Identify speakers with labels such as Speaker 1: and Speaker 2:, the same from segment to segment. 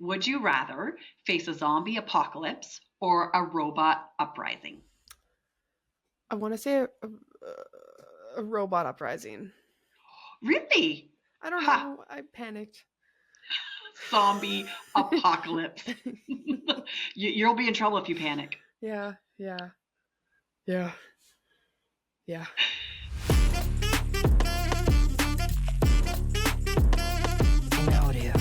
Speaker 1: Would you rather face a zombie apocalypse or a robot uprising?
Speaker 2: I want to say a robot uprising.
Speaker 1: Really?
Speaker 2: I don't
Speaker 1: Ha!
Speaker 2: know. I panicked.
Speaker 1: Zombie apocalypse. You'll be in trouble if you panic.
Speaker 2: Yeah, yeah, yeah, yeah.
Speaker 3: In audio. In audio.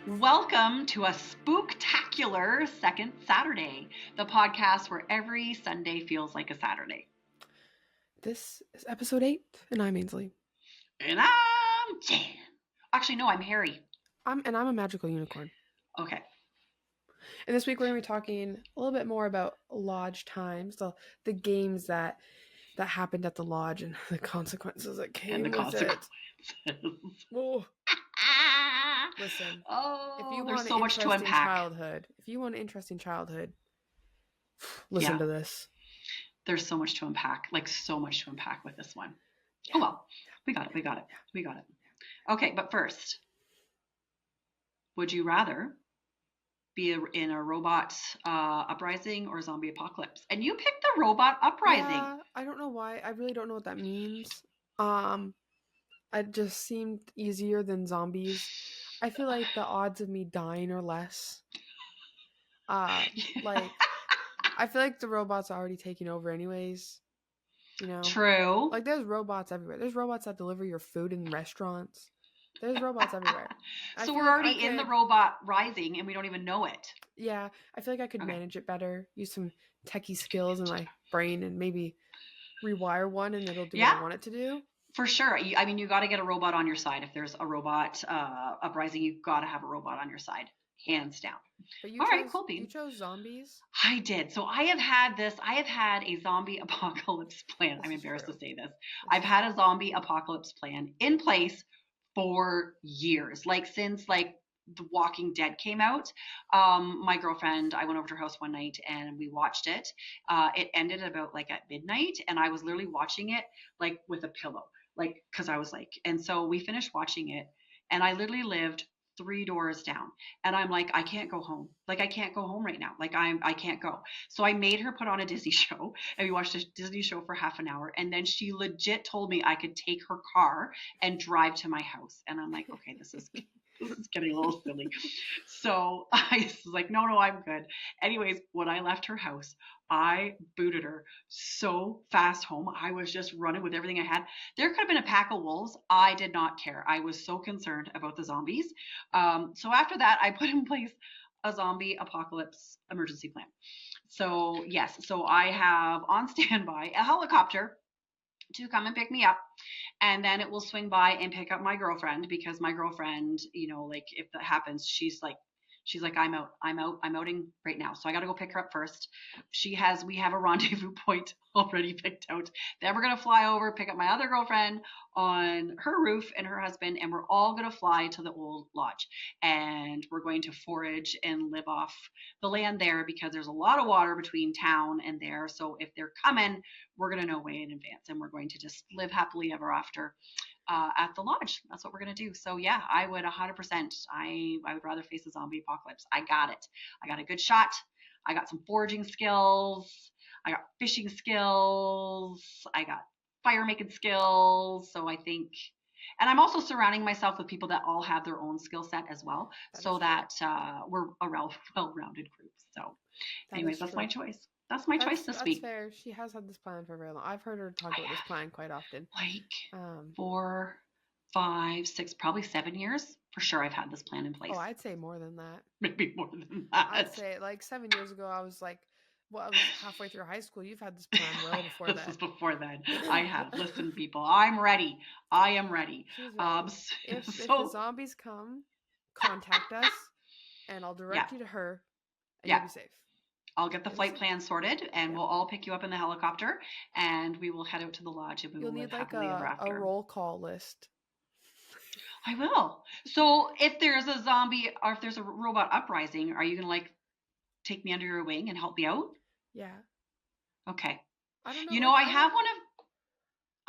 Speaker 1: Welcome to a spooktacular second Saturday, the podcast where every Sunday feels like a Saturday.
Speaker 2: This is episode 8, and I'm Ainsley.
Speaker 1: And I'm Jen. Actually, no, I'm Harry.
Speaker 2: I'm a magical unicorn.
Speaker 1: Okay.
Speaker 2: And this week we're going to be talking a little bit more about lodge times, the games that happened at the lodge and the consequences that came
Speaker 1: And the
Speaker 2: with
Speaker 1: consequences.
Speaker 2: it. Oh, listen. If you
Speaker 1: There's
Speaker 2: want
Speaker 1: so
Speaker 2: an
Speaker 1: much to
Speaker 2: interesting
Speaker 1: unpack.
Speaker 2: listen
Speaker 1: Yeah.
Speaker 2: to this.
Speaker 1: There's so much to unpack, like so much to unpack with this one.
Speaker 2: Yeah.
Speaker 1: Oh well, we got it. Okay, but first, would you rather be in a robot uprising or zombie apocalypse? And you picked the robot uprising.
Speaker 2: Yeah, I don't know why. I really don't know what that means. It just seemed easier than zombies. I feel like the odds of me dying are less. Like I feel like the robots are already taking over anyways. You know?
Speaker 1: True.
Speaker 2: Like there's robots everywhere. There's robots that deliver your food in restaurants. There's robots everywhere.
Speaker 1: So we're already in the robot rising and we don't even know it.
Speaker 2: Yeah, I feel like I could
Speaker 1: Okay.
Speaker 2: manage it better. Use some techie skills in my brain and maybe rewire one and it'll do what I want it to do.
Speaker 1: For sure. You got to get a robot on your side. If there's a robot uprising, you've got to have a robot on your side. Hands down.
Speaker 2: But
Speaker 1: All right, cool beans.
Speaker 2: You chose zombies?
Speaker 1: I did. So I have had a zombie apocalypse plan. I'm embarrassed to say this. I've had a zombie apocalypse plan in place for years. Like since The Walking Dead came out. My girlfriend, I went over to her house one night and we watched it. It ended about at midnight and I was literally watching it with a pillow. Cause I was and so we finished watching it and I literally lived 3 doors down and I'm like, I can't go home. I can't go home right now. I can't go. So I made her put on a Disney show and we watched a Disney show for half an hour. And then she legit told me I could take her car and drive to my house. And I'm like, okay, this is getting a little silly. So I was like, no, I'm good. Anyways, when I left her house, I booted her so fast home. I was just running with everything I had. There could have been a pack of wolves. I did not care. I was so concerned about the zombies. So after that, I put in place a zombie apocalypse emergency plan. So yes, so I have on standby a helicopter to come and pick me up. And then it will swing by and pick up my girlfriend because my girlfriend, if that happens, she's like, I'm outing right now. So I got to go pick her up first. We have a rendezvous point already picked out. Then we're going to fly over, pick up my other girlfriend on her roof and her husband. And we're all going to fly to the old lodge and we're going to forage and live off the land there because there's a lot of water between town and there. So if they're coming, we're going to know way in advance and we're going to just live happily ever after. At the lodge. That's what we're going to do. So yeah, I would 100%. I would rather face a zombie apocalypse. I got it. I got a good shot. I got some foraging skills. I got fishing skills. I got fire making skills. So I think, and I'm also surrounding myself with people that all have their own skill set as well. That we're a well-rounded group. So anyways, that's my choice. That's my choice this week.
Speaker 2: That's fair. She has had this plan for very long. I've heard her talk about this plan quite often.
Speaker 1: 4, 5, 6, probably 7 years. For sure I've had this plan in place.
Speaker 2: Oh, I'd say more than that.
Speaker 1: Maybe more than that.
Speaker 2: I'd say 7 years ago, I was I was halfway through high school. You've had this plan well before that.
Speaker 1: This was before then. I have. Listen, people, I'm ready. I am ready.
Speaker 2: If the zombies come, contact us, and I'll direct you to her, and you'll be safe.
Speaker 1: I'll get the flight plan sorted and we'll all pick you up in the helicopter and we will head out to the lodge and we will live happily ever after.
Speaker 2: A roll call list.
Speaker 1: I will. So if there's a zombie or if there's a robot uprising, are you gonna like take me under your wing and help me out?
Speaker 2: Yeah.
Speaker 1: Okay.
Speaker 2: I don't know.
Speaker 1: You know,
Speaker 2: Like
Speaker 1: I
Speaker 2: I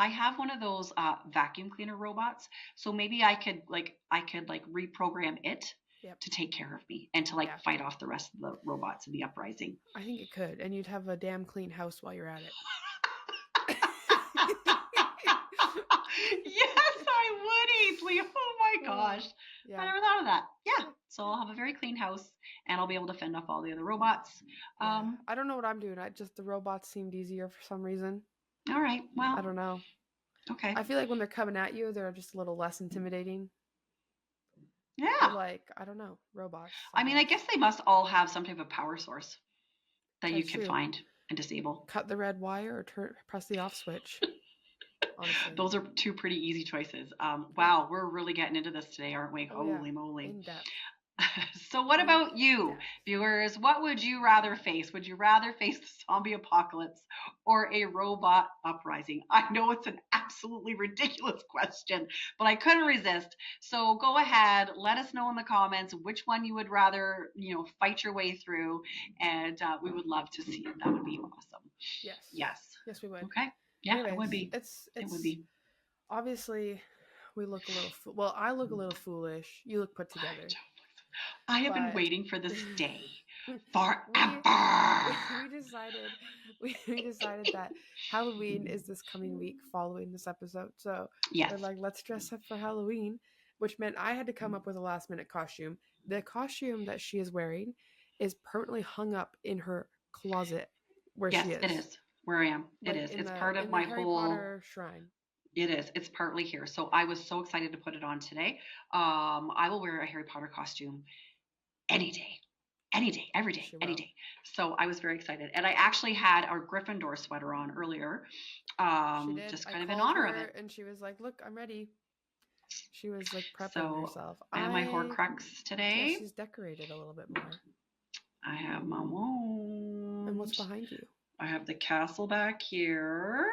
Speaker 2: don't.
Speaker 1: have one of those vacuum cleaner robots. So maybe I could like reprogram it
Speaker 2: Yep.
Speaker 1: to take care of me and to like
Speaker 2: Yeah.
Speaker 1: fight off the rest of the robots in the uprising.
Speaker 2: I think it could, and you'd have a damn clean house while you're at it.
Speaker 1: Yes, I would, Ainsley. Oh my gosh. I
Speaker 2: Yeah.
Speaker 1: never thought of that. Yeah.
Speaker 2: Yeah.
Speaker 1: So I'll have a very clean house and I'll be able to fend off all the other robots.
Speaker 2: Yeah. I don't know what I'm doing. I just the robots seemed easier for some reason.
Speaker 1: All right.
Speaker 2: I
Speaker 1: Well,
Speaker 2: don't know.
Speaker 1: okay.
Speaker 2: I feel like when they're coming at you, they're just a little less intimidating.
Speaker 1: Yeah.
Speaker 2: But like, I don't know, robots.
Speaker 1: I mean, I guess they must all have some type of power source that you
Speaker 2: That's
Speaker 1: can
Speaker 2: true.
Speaker 1: find and disable.
Speaker 2: Cut the red wire or press the off switch. Honestly.
Speaker 1: Those are two pretty easy choices. Wow, we're really getting into this today, aren't we?
Speaker 2: Oh, yeah.
Speaker 1: Holy moly.
Speaker 2: In depth.
Speaker 1: So what about you,
Speaker 2: depth.
Speaker 1: viewers? What would you rather face? Would you rather face the zombie apocalypse or a robot uprising? I know it's an absolutely ridiculous question, but I couldn't resist. So go ahead, let us know in the comments which one you would rather, fight your way through, and we would love to see it. That would be awesome.
Speaker 2: Yes.
Speaker 1: Yes.
Speaker 2: Yes, we would.
Speaker 1: Okay. Yeah,
Speaker 2: Anyways,
Speaker 1: it would be. It would be.
Speaker 2: Obviously, we look a little. Well, I look a little foolish. You look put together.
Speaker 1: I have been
Speaker 2: But-
Speaker 1: waiting for this day
Speaker 2: We
Speaker 1: forever.
Speaker 2: decided that Halloween is this coming week following this episode. So
Speaker 1: Yes.
Speaker 2: we're like, let's dress up for Halloween, which meant I had to come up with a last minute costume. The costume that she is wearing is permanently hung up in her closet where
Speaker 1: Yes,
Speaker 2: she is.
Speaker 1: it is. Where I am.
Speaker 2: Like
Speaker 1: it is.
Speaker 2: in
Speaker 1: It's
Speaker 2: the-
Speaker 1: part of
Speaker 2: in
Speaker 1: my
Speaker 2: the Harry
Speaker 1: whole.
Speaker 2: Potter shrine.
Speaker 1: It is. It's partly here. So I was so excited to put it on today. I will wear a Harry Potter costume any day. Any day, every day,
Speaker 2: She
Speaker 1: any
Speaker 2: will.
Speaker 1: day. So I was very excited. And I actually had our Gryffindor sweater on earlier.
Speaker 2: She did.
Speaker 1: Just
Speaker 2: I
Speaker 1: kind of in
Speaker 2: called
Speaker 1: honor
Speaker 2: her,
Speaker 1: of it.
Speaker 2: And she was like, "Look, I'm ready." She was like prepping
Speaker 1: So
Speaker 2: herself.
Speaker 1: I have my Horcrux
Speaker 2: Yeah,
Speaker 1: today.
Speaker 2: she's decorated a little bit more.
Speaker 1: I have my wand.
Speaker 2: And what's behind you?
Speaker 1: I have the castle back here.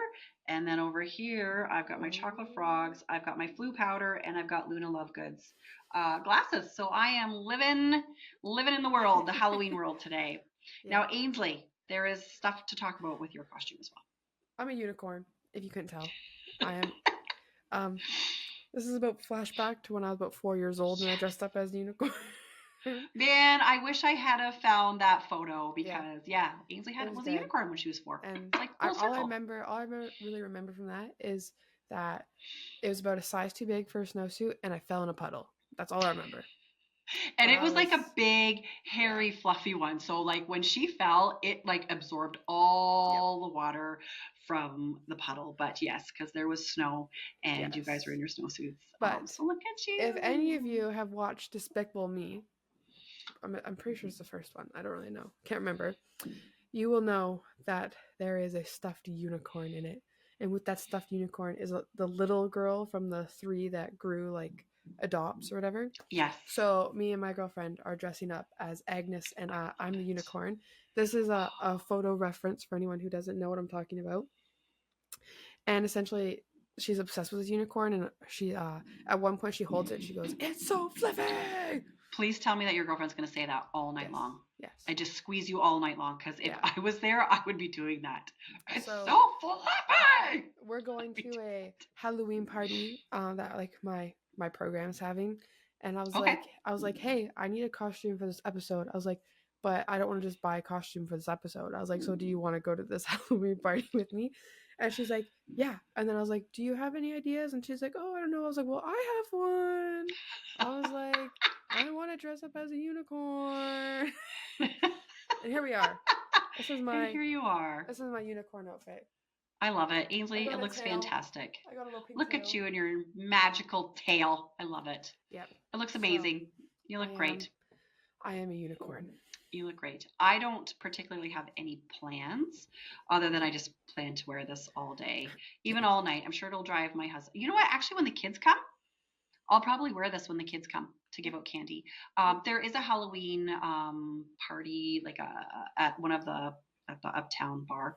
Speaker 1: And then over here, I've got my chocolate frogs, I've got my flu powder, and I've got Luna Lovegoods glasses. So I am living in the world, the Halloween world today.
Speaker 2: Yeah.
Speaker 1: Now, Ainsley, there is stuff to talk about with your costume as well.
Speaker 2: I'm a unicorn, if you couldn't tell. I am. This is about flashback to when I was about 4 years old and I dressed up as a unicorn.
Speaker 1: Man, I wish I had have found that photo
Speaker 2: Yeah.
Speaker 1: because Ainsley
Speaker 2: It was
Speaker 1: was a
Speaker 2: dead.
Speaker 1: unicorn when she was 4.
Speaker 2: And
Speaker 1: It's like full
Speaker 2: all
Speaker 1: circle.
Speaker 2: I really remember from that is that it was about a size too big for a snowsuit and I fell in a puddle. That's all I remember.
Speaker 1: And it
Speaker 2: I
Speaker 1: was like a
Speaker 2: was-
Speaker 1: big, hairy, fluffy one. So like when she fell, it like absorbed all the water from the puddle. But yes, because there was snow and you guys
Speaker 2: Yes.
Speaker 1: were in your snowsuits.
Speaker 2: But
Speaker 1: so look at you.
Speaker 2: If any of you have watched Despicable Me, I'm pretty sure it's the first one. I don't really know. Can't remember. You will know that there is a stuffed unicorn in it. And with that stuffed unicorn is the little girl from the 3 that Gru like adopts or whatever.
Speaker 1: Yes.
Speaker 2: So me and my girlfriend are dressing up as Agnes and I'm the unicorn. This is a photo reference for anyone who doesn't know what I'm talking about. And essentially she's obsessed with this unicorn and she at one point she holds it and she goes, "It's so fluffy."
Speaker 1: Please tell me that your girlfriend's going to say that all night
Speaker 2: Yes.
Speaker 1: long.
Speaker 2: Yes.
Speaker 1: I just squeeze you all night long because if
Speaker 2: Yeah.
Speaker 1: I was there, I would be doing that. It's
Speaker 2: So-
Speaker 1: so fluffy.
Speaker 2: We're going to a Halloween party that like my program's having, and I was
Speaker 1: Okay.
Speaker 2: like, "Hey, I need a costume for this episode." I was like, "But I don't want to just buy a costume for this episode." I was like, "So do you want to go to this Halloween party with me?" And she's like, "Yeah." And then I was like, "Do you have any ideas?" And she's like, "Oh, I don't know." I was like, "Well, I have one." I was like, "I want to dress up as a unicorn." And here we are. This is
Speaker 1: And
Speaker 2: my
Speaker 1: here you are.
Speaker 2: unicorn outfit.
Speaker 1: I love it. Ainsley,
Speaker 2: got
Speaker 1: it
Speaker 2: a
Speaker 1: looks
Speaker 2: tail.
Speaker 1: fantastic.
Speaker 2: I got a little pink
Speaker 1: Look at
Speaker 2: tail.
Speaker 1: you and your magical tail. I love it.
Speaker 2: Yep.
Speaker 1: It looks
Speaker 2: So,
Speaker 1: amazing. You look
Speaker 2: I
Speaker 1: great.
Speaker 2: I am a unicorn.
Speaker 1: You look great. I don't particularly have any plans other than I just plan to wear this all day, even all night. I'm sure it'll drive my husband. You know what? Actually, when the kids come, I'll probably wear this when the kids come to give out candy. There is a Halloween party, like at one of the at the Uptown bar.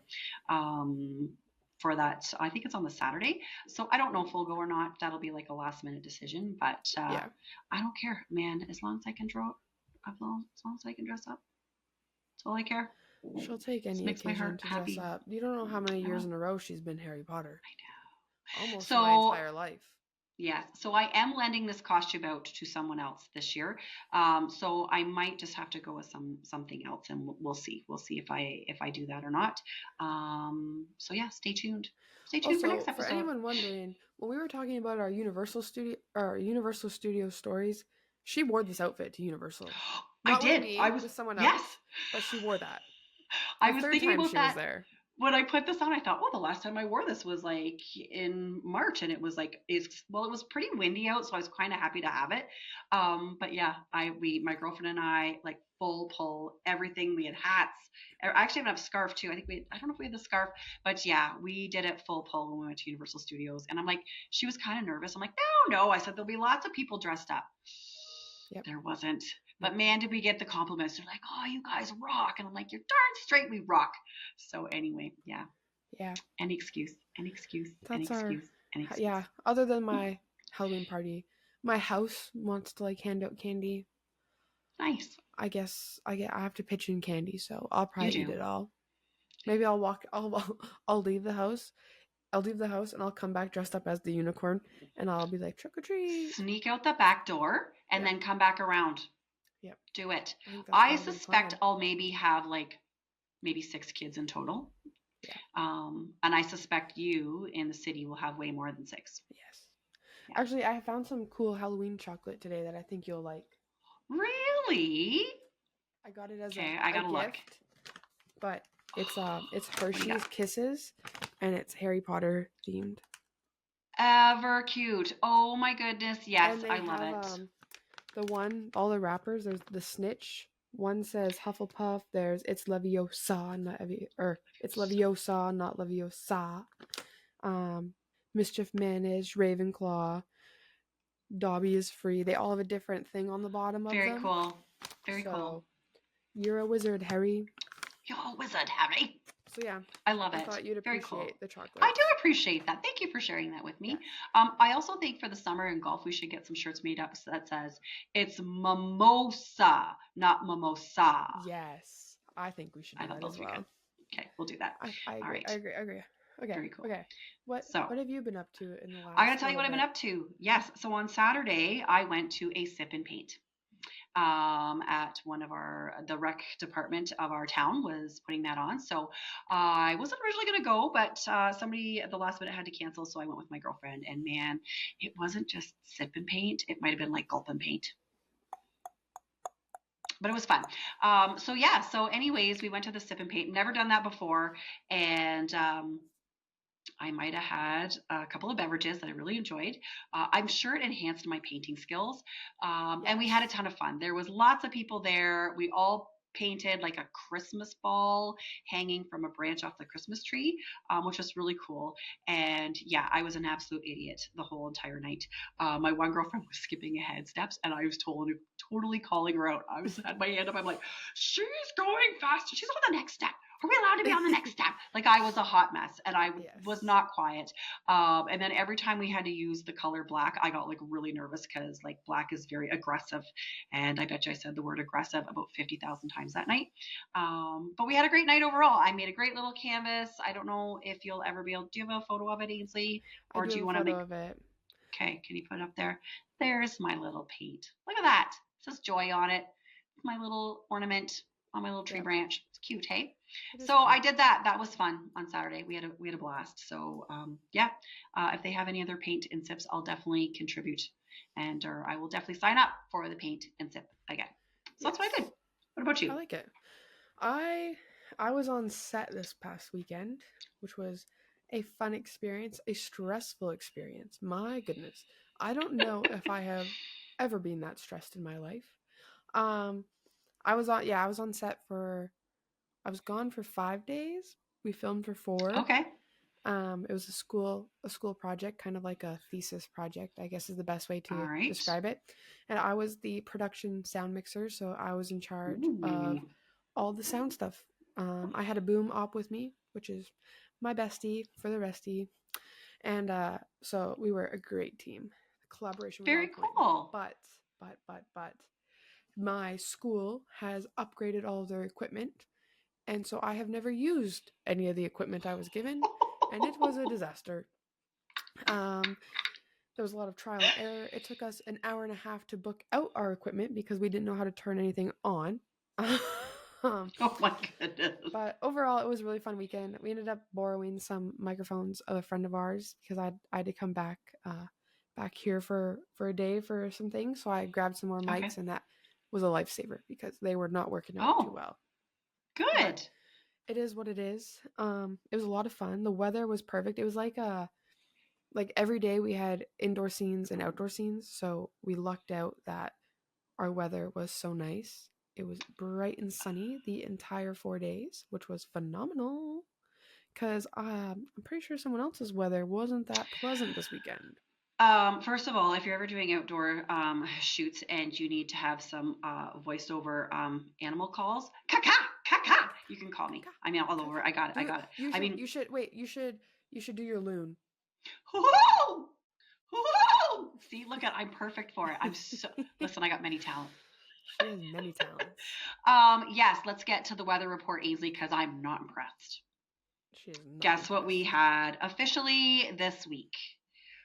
Speaker 1: for that. I think it's on the Saturday. So I don't know if we'll go or not. That'll be like a last minute decision, but
Speaker 2: Yeah.
Speaker 1: I don't care, man. As long as I can as long as I can dress up, that's all I care.
Speaker 2: She'll take
Speaker 1: This
Speaker 2: any
Speaker 1: makes my
Speaker 2: occasion
Speaker 1: heart
Speaker 2: to
Speaker 1: happy.
Speaker 2: dress up. You don't know how many
Speaker 1: I
Speaker 2: years
Speaker 1: know.
Speaker 2: in a row she's been Harry Potter.
Speaker 1: I know.
Speaker 2: Almost my
Speaker 1: So
Speaker 2: entire life.
Speaker 1: yes, so I am lending this costume out to someone else this year. So I might just have to go with something else, and we'll see. We'll see if I do that or not. So yeah, stay tuned. Stay tuned for
Speaker 2: Also,
Speaker 1: next
Speaker 2: for
Speaker 1: episode.
Speaker 2: anyone wondering, when we were talking about our Universal Studio stories, she wore this outfit to Universal.
Speaker 1: I
Speaker 2: Not with
Speaker 1: did.
Speaker 2: me, with someone
Speaker 1: Yes.
Speaker 2: else, but she wore that.
Speaker 1: I
Speaker 2: The
Speaker 1: was
Speaker 2: third
Speaker 1: thinking
Speaker 2: time
Speaker 1: about
Speaker 2: she was
Speaker 1: that
Speaker 2: there.
Speaker 1: when I put this on. I thought, well, the last time I wore this was like in March, and it was like it was pretty windy out, so I was kind of happy to have it. But yeah, my girlfriend and I like full pull everything. We had hats. I actually have a scarf too. I don't know if we had the scarf, but yeah, we did it full pull when we went to Universal Studios. And I'm like, she was kind of nervous. I'm like, no. I said there'll be lots of people dressed up.
Speaker 2: Yep.
Speaker 1: There wasn't. But man, did we get the compliments. They're like, oh, you guys rock. And I'm like, you're darn straight we rock. So anyway, yeah.
Speaker 2: Yeah.
Speaker 1: Any excuse.
Speaker 2: That's yeah. Other than my Halloween party, my house wants to like hand out candy.
Speaker 1: Nice.
Speaker 2: I guess I have to pitch in candy, so I'll probably
Speaker 1: You
Speaker 2: eat
Speaker 1: do.
Speaker 2: it all. Maybe I'll leave the house. I'll leave the house and I'll come back dressed up as the unicorn and I'll be like, trick or treat.
Speaker 1: Sneak out the back door and
Speaker 2: Yep.
Speaker 1: then come back around.
Speaker 2: Yep.
Speaker 1: Do it.
Speaker 2: I think that's
Speaker 1: I
Speaker 2: probably the
Speaker 1: suspect
Speaker 2: plan.
Speaker 1: I'll maybe have like maybe 6 kids in total.
Speaker 2: Yeah.
Speaker 1: And I suspect you in the city will have way more than 6.
Speaker 2: Yes.
Speaker 1: Yeah.
Speaker 2: Actually, I found some cool Halloween chocolate today that I think you'll like.
Speaker 1: Really?
Speaker 2: I got it as
Speaker 1: Okay,
Speaker 2: a
Speaker 1: I gotta
Speaker 2: gift,
Speaker 1: look.
Speaker 2: but it's Hershey's Kisses, and it's Harry Potter themed.
Speaker 1: Ever cute. Oh my goodness. Yes,
Speaker 2: And they
Speaker 1: I love
Speaker 2: have
Speaker 1: it.
Speaker 2: all the wrappers. There's the snitch. One says Hufflepuff. There's it's Leviosa, it's Leviosa, not Leviosa. Mischief Managed, Ravenclaw, Dobby is free. They all have a different thing on the bottom of
Speaker 1: Very
Speaker 2: them.
Speaker 1: cool. Very cool.
Speaker 2: You're a wizard, Harry.
Speaker 1: You're a wizard, Harry.
Speaker 2: So yeah,
Speaker 1: I love
Speaker 2: I
Speaker 1: it.
Speaker 2: thought you'd
Speaker 1: Very
Speaker 2: appreciate
Speaker 1: cool.
Speaker 2: the chocolate.
Speaker 1: I do appreciate that. Thank you for sharing that with me.
Speaker 2: Yeah.
Speaker 1: I also think for the summer in golf, we should get some shirts made up that says it's mimosa, not mimosa.
Speaker 2: Yes, I think we should do
Speaker 1: I thought
Speaker 2: that
Speaker 1: those
Speaker 2: as
Speaker 1: would be
Speaker 2: well.
Speaker 1: good. Okay, we'll do that.
Speaker 2: I agree.
Speaker 1: All right.
Speaker 2: I agree. Okay.
Speaker 1: Very cool.
Speaker 2: Okay. What have you been up to in the last?
Speaker 1: I'm gonna tell you what I've been up to. Yes. So on Saturday, I went to a sip and paint. At one of the rec department of our town was putting that on. So I wasn't originally going to go, but somebody at the last minute had to cancel. So I went with my girlfriend, and man, it wasn't just sip and paint. It might've been like gulp and paint, but it was fun. So yeah. So anyways, we went to the sip and paint, never done that before. And, I might have had a couple of beverages that I really enjoyed. I'm sure it enhanced my painting skills. And we had a ton of fun. There was lots of people there. We all painted like a Christmas ball hanging from a branch off the Christmas tree, which was really cool. And yeah, I was an absolute idiot the whole entire night. My one girlfriend was skipping ahead steps, and I was totally calling her out. I had my hand up. I'm like, she's going faster. She's on the next step. Are we allowed to be on the next step? Like I was a hot mess, and I was not quiet. And then every time we had to use the color black, I got like really nervous because like black is very aggressive. And I bet you I said the word aggressive about 50,000 times that night. But we had a great night overall. I made a great little canvas. I don't know if you'll ever be able, do you have a photo of it, Ainsley? Or do you want to make
Speaker 2: of it?
Speaker 1: Okay, can you put it up there? There's my little paint. Look at that. It says joy on it. My little ornament on my little tree branch. It's cute, hey? So I did that. That was fun on Saturday. We had a blast. So yeah, if they have any other paint and sips, I'll definitely contribute, or I will definitely sign up for the paint and sip again. So that's what I did. What about you?
Speaker 2: I like it. I was on set this past weekend, which was a fun experience, a stressful experience. My goodness, I don't know if I have ever been that stressed in my life. I was on set I was gone for 5 days. We filmed for 4.
Speaker 1: Okay.
Speaker 2: It was a school project, kind of like a thesis project, I guess is the best way to describe it. And I was the production sound mixer, so I was in charge of all the sound stuff. I had a boom op with me, which is my bestie for the restie. And so we were a great team. The collaboration was
Speaker 1: Very
Speaker 2: on point.
Speaker 1: cool.
Speaker 2: But my school has upgraded all of their equipment, and so I have never used any of the equipment I was given, and it was a disaster. There was a lot of trial and error. It took us an hour and a half to book out our equipment because we didn't know how to turn anything on.
Speaker 1: Oh my goodness.
Speaker 2: But overall, it was a really fun weekend. We ended up borrowing some microphones of a friend of ours because I had to come back here for a day for some things. So I grabbed some more mics,
Speaker 1: Okay.
Speaker 2: and that was a lifesaver because they were not working out too
Speaker 1: Oh,
Speaker 2: well.
Speaker 1: good.
Speaker 2: But it is what it is. It was a lot of fun. The weather was perfect. It was like every day we had indoor scenes and outdoor scenes. So we lucked out that our weather was so nice. It was bright and sunny the entire 4 days, which was phenomenal. Because I'm pretty sure someone else's weather wasn't that pleasant this weekend.
Speaker 1: First of all, if you're ever doing outdoor shoots and you need to have some voiceover animal calls, caca, caca, you can call me. I mean, all over. I got it. I got it. I mean,
Speaker 2: you should do your loon.
Speaker 1: whoo, whoo. See, look at, I'm perfect for it. Listen, I got many talents.
Speaker 2: She has many talents.
Speaker 1: Yes, let's get to the weather report, Ainsley, because I'm not impressed.
Speaker 2: She is not
Speaker 1: Guess what we
Speaker 2: impressed.
Speaker 1: had officially this week?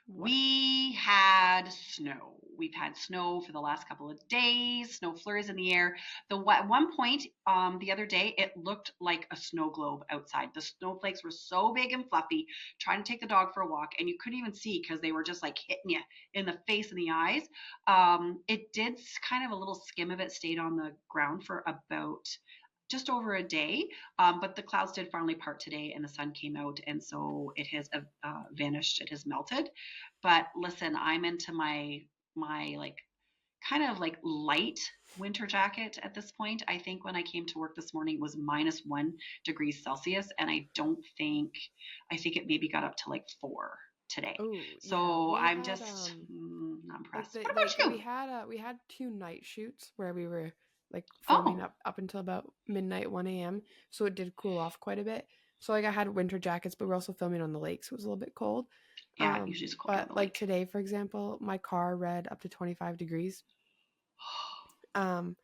Speaker 2: What?
Speaker 1: We had snow. We've had snow for the last couple of days, snow flurries in the air. At one point, the other day, it looked like a snow globe outside. The snowflakes were so big and fluffy, trying to take the dog for a walk, and you couldn't even see because they were just like hitting you in the face and the eyes. It did kind of a little skim of it stayed on the ground for about just over a day, but the clouds did finally part today and the sun came out, and so it has vanished. It has melted. But listen, I'm into my like kind of like light winter jacket at this point. I think when I came to work this morning it was -1 degrees Celsius, and I think it maybe got up to like 4 today.
Speaker 2: Oh,
Speaker 1: So
Speaker 2: yeah.
Speaker 1: I'm just not impressed. What about you?
Speaker 2: We had 2 night shoots where we were like filming up until about midnight, 1 a.m. So it did cool off quite a bit. So like I had winter jackets, but we're also filming on the lake, so it was a little bit cold.
Speaker 1: Yeah, usually it's cold on
Speaker 2: But
Speaker 1: the
Speaker 2: like
Speaker 1: lake.
Speaker 2: today, for example, my car read up to 25 degrees. And